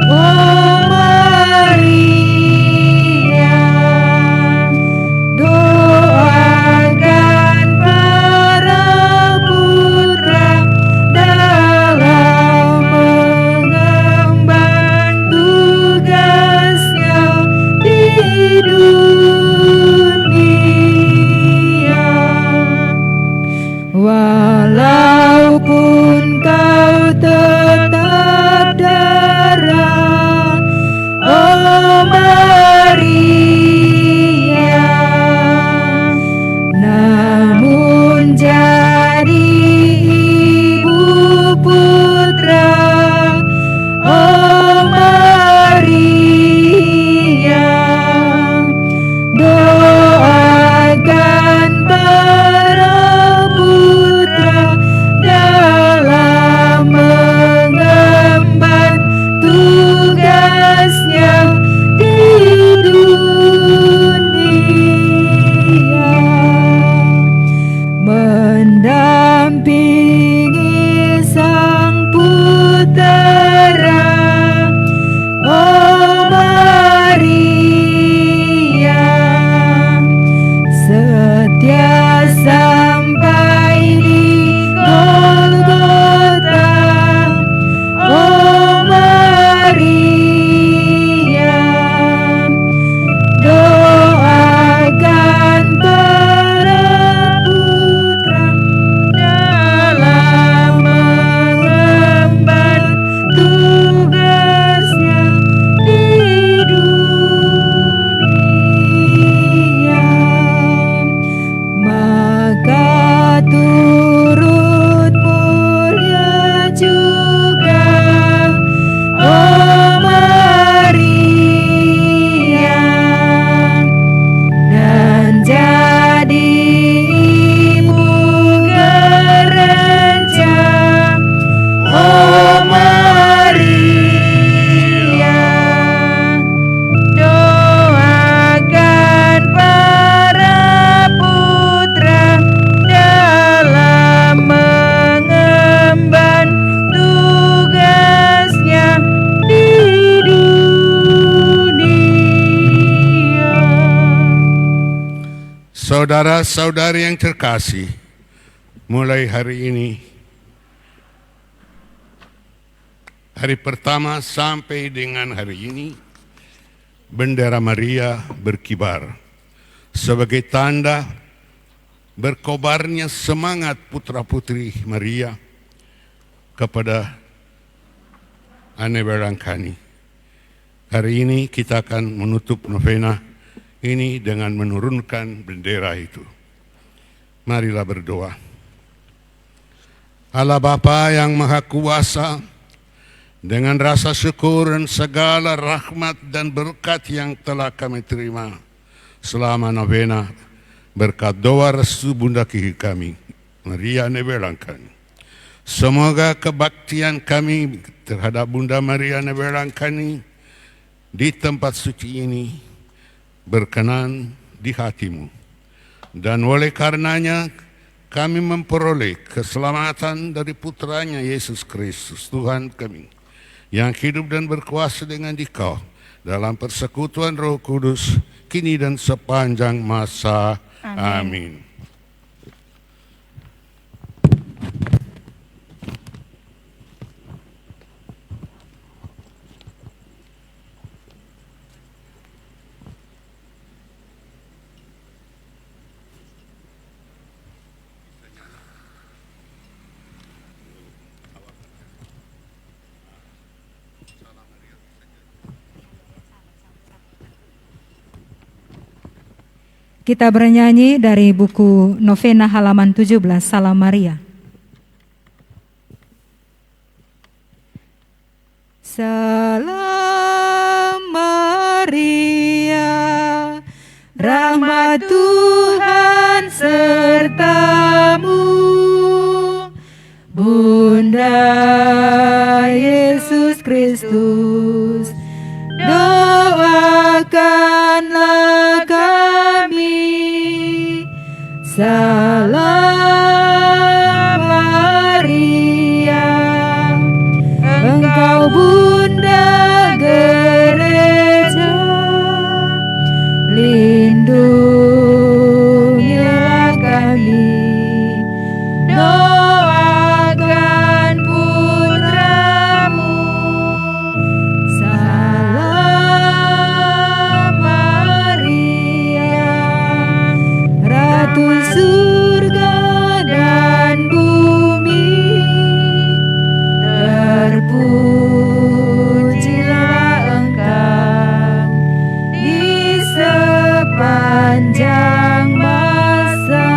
oh Maria, doakan para putra dalam mengemban tugasnya di dunia. Walaupun kau tetap darah, oh Maria, namun jadi ibu putra, oh Maria, doakan para putra dalam mengemban tugasnya di dunia, mendampingi sang putera, oh Maria, setia sampai di Golgota, oh Maria, doakan para putra dalam mengemban tugasnya di dunia. Maka turut mulia juga, oh Maria, dan jadi ibu gereja, oh Maria, doakan para putra dalam mengemban tugasnya di dunia. Saudara-saudari yang terkasih, mulai hari ini, hari pertama sampai dengan hari ini, bendera Maria berkibar sebagai tanda berkobarnya semangat putra-putri Maria kepada Ane Berangkani. Hari ini kita akan menutup novena ini dengan menurunkan bendera itu. Marilah berdoa. Allah Bapa yang Maha Kuasa, dengan rasa syukur dan segala rahmat dan berkat yang telah kami terima selama novena, berkat doa restu Bunda Kiki kami, Maria Ane Berangkani. Semoga kebaktian kami terhadap Bunda Maria Ane Berangkani di tempat suci ini berkenan di hatimu. Dan oleh karenanya kami memperoleh keselamatan dari putranya Yesus Kristus, Tuhan kami, yang hidup dan berkuasa dengan Dikau dalam persekutuan Roh Kudus, kini dan sepanjang masa. Amin. Kita bernyanyi dari buku Novena halaman 17, Salam Maria. Salam Maria, rahmat Tuhan sertamu, Bunda Yesus Kristus, doakanlah kami. Salam Maria, Engkau Bunda Gereja, lindungilah kami, doakan putramu. Salam Maria, Ratu surga dan bumi, terpujilah Engkau di sepanjang masa.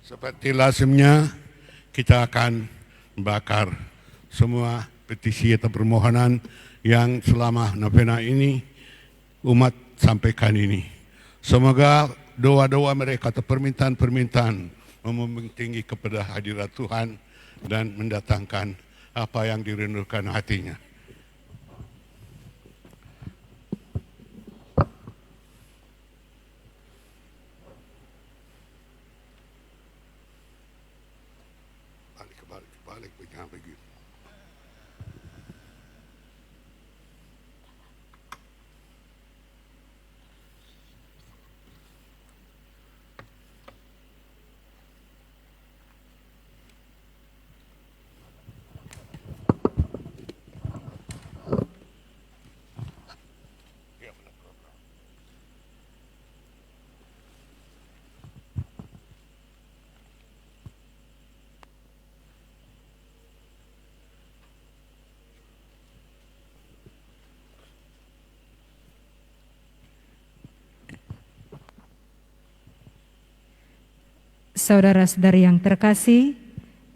Seperti lazimnya, kita akan membakar semua petisi atau permohonan yang selama novena ini umat sampaikan ini. Semoga doa-doa mereka atau permintaan-permintaan membentinggi kepada hadirat Tuhan dan mendatangkan apa yang dirindukan hatinya. Balik begitu. Saudara-saudari yang terkasih,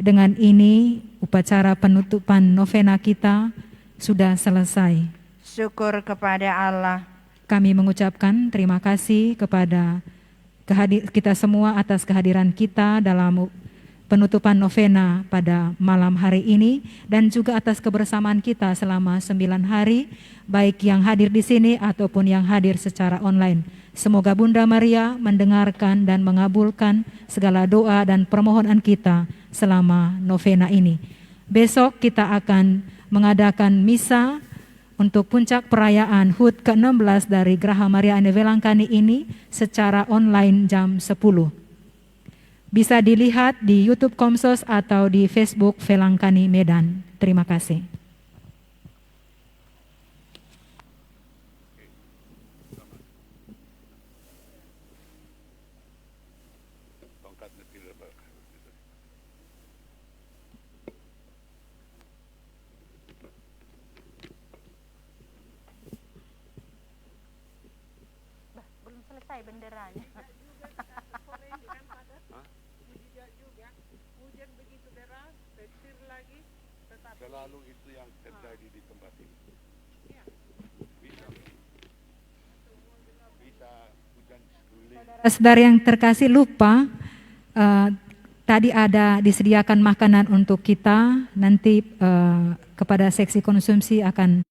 dengan ini upacara penutupan novena kita sudah selesai. Syukur kepada Allah. Kami mengucapkan terima kasih kepada kita semua atas kehadiran kita dalam penutupan novena pada malam hari ini dan juga atas kebersamaan kita selama 9 hari, baik yang hadir di sini ataupun yang hadir secara online. Semoga Bunda Maria mendengarkan dan mengabulkan segala doa dan permohonan kita selama novena ini. Besok kita akan mengadakan misa untuk puncak perayaan HUT ke-16 dari Graha Maria Ane Velangkani ini secara online jam 10. Bisa dilihat di YouTube Komsos atau di Facebook Velangkani Medan. Terima kasih. Belum selesai benderanya. Selalu itu yang terjadi di tempat ini. Bisa hujan sekeliling. Saudara yang terkasih, lupa tadi ada disediakan makanan untuk kita. Nanti kepada seksi konsumsi akan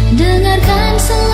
Dengarkan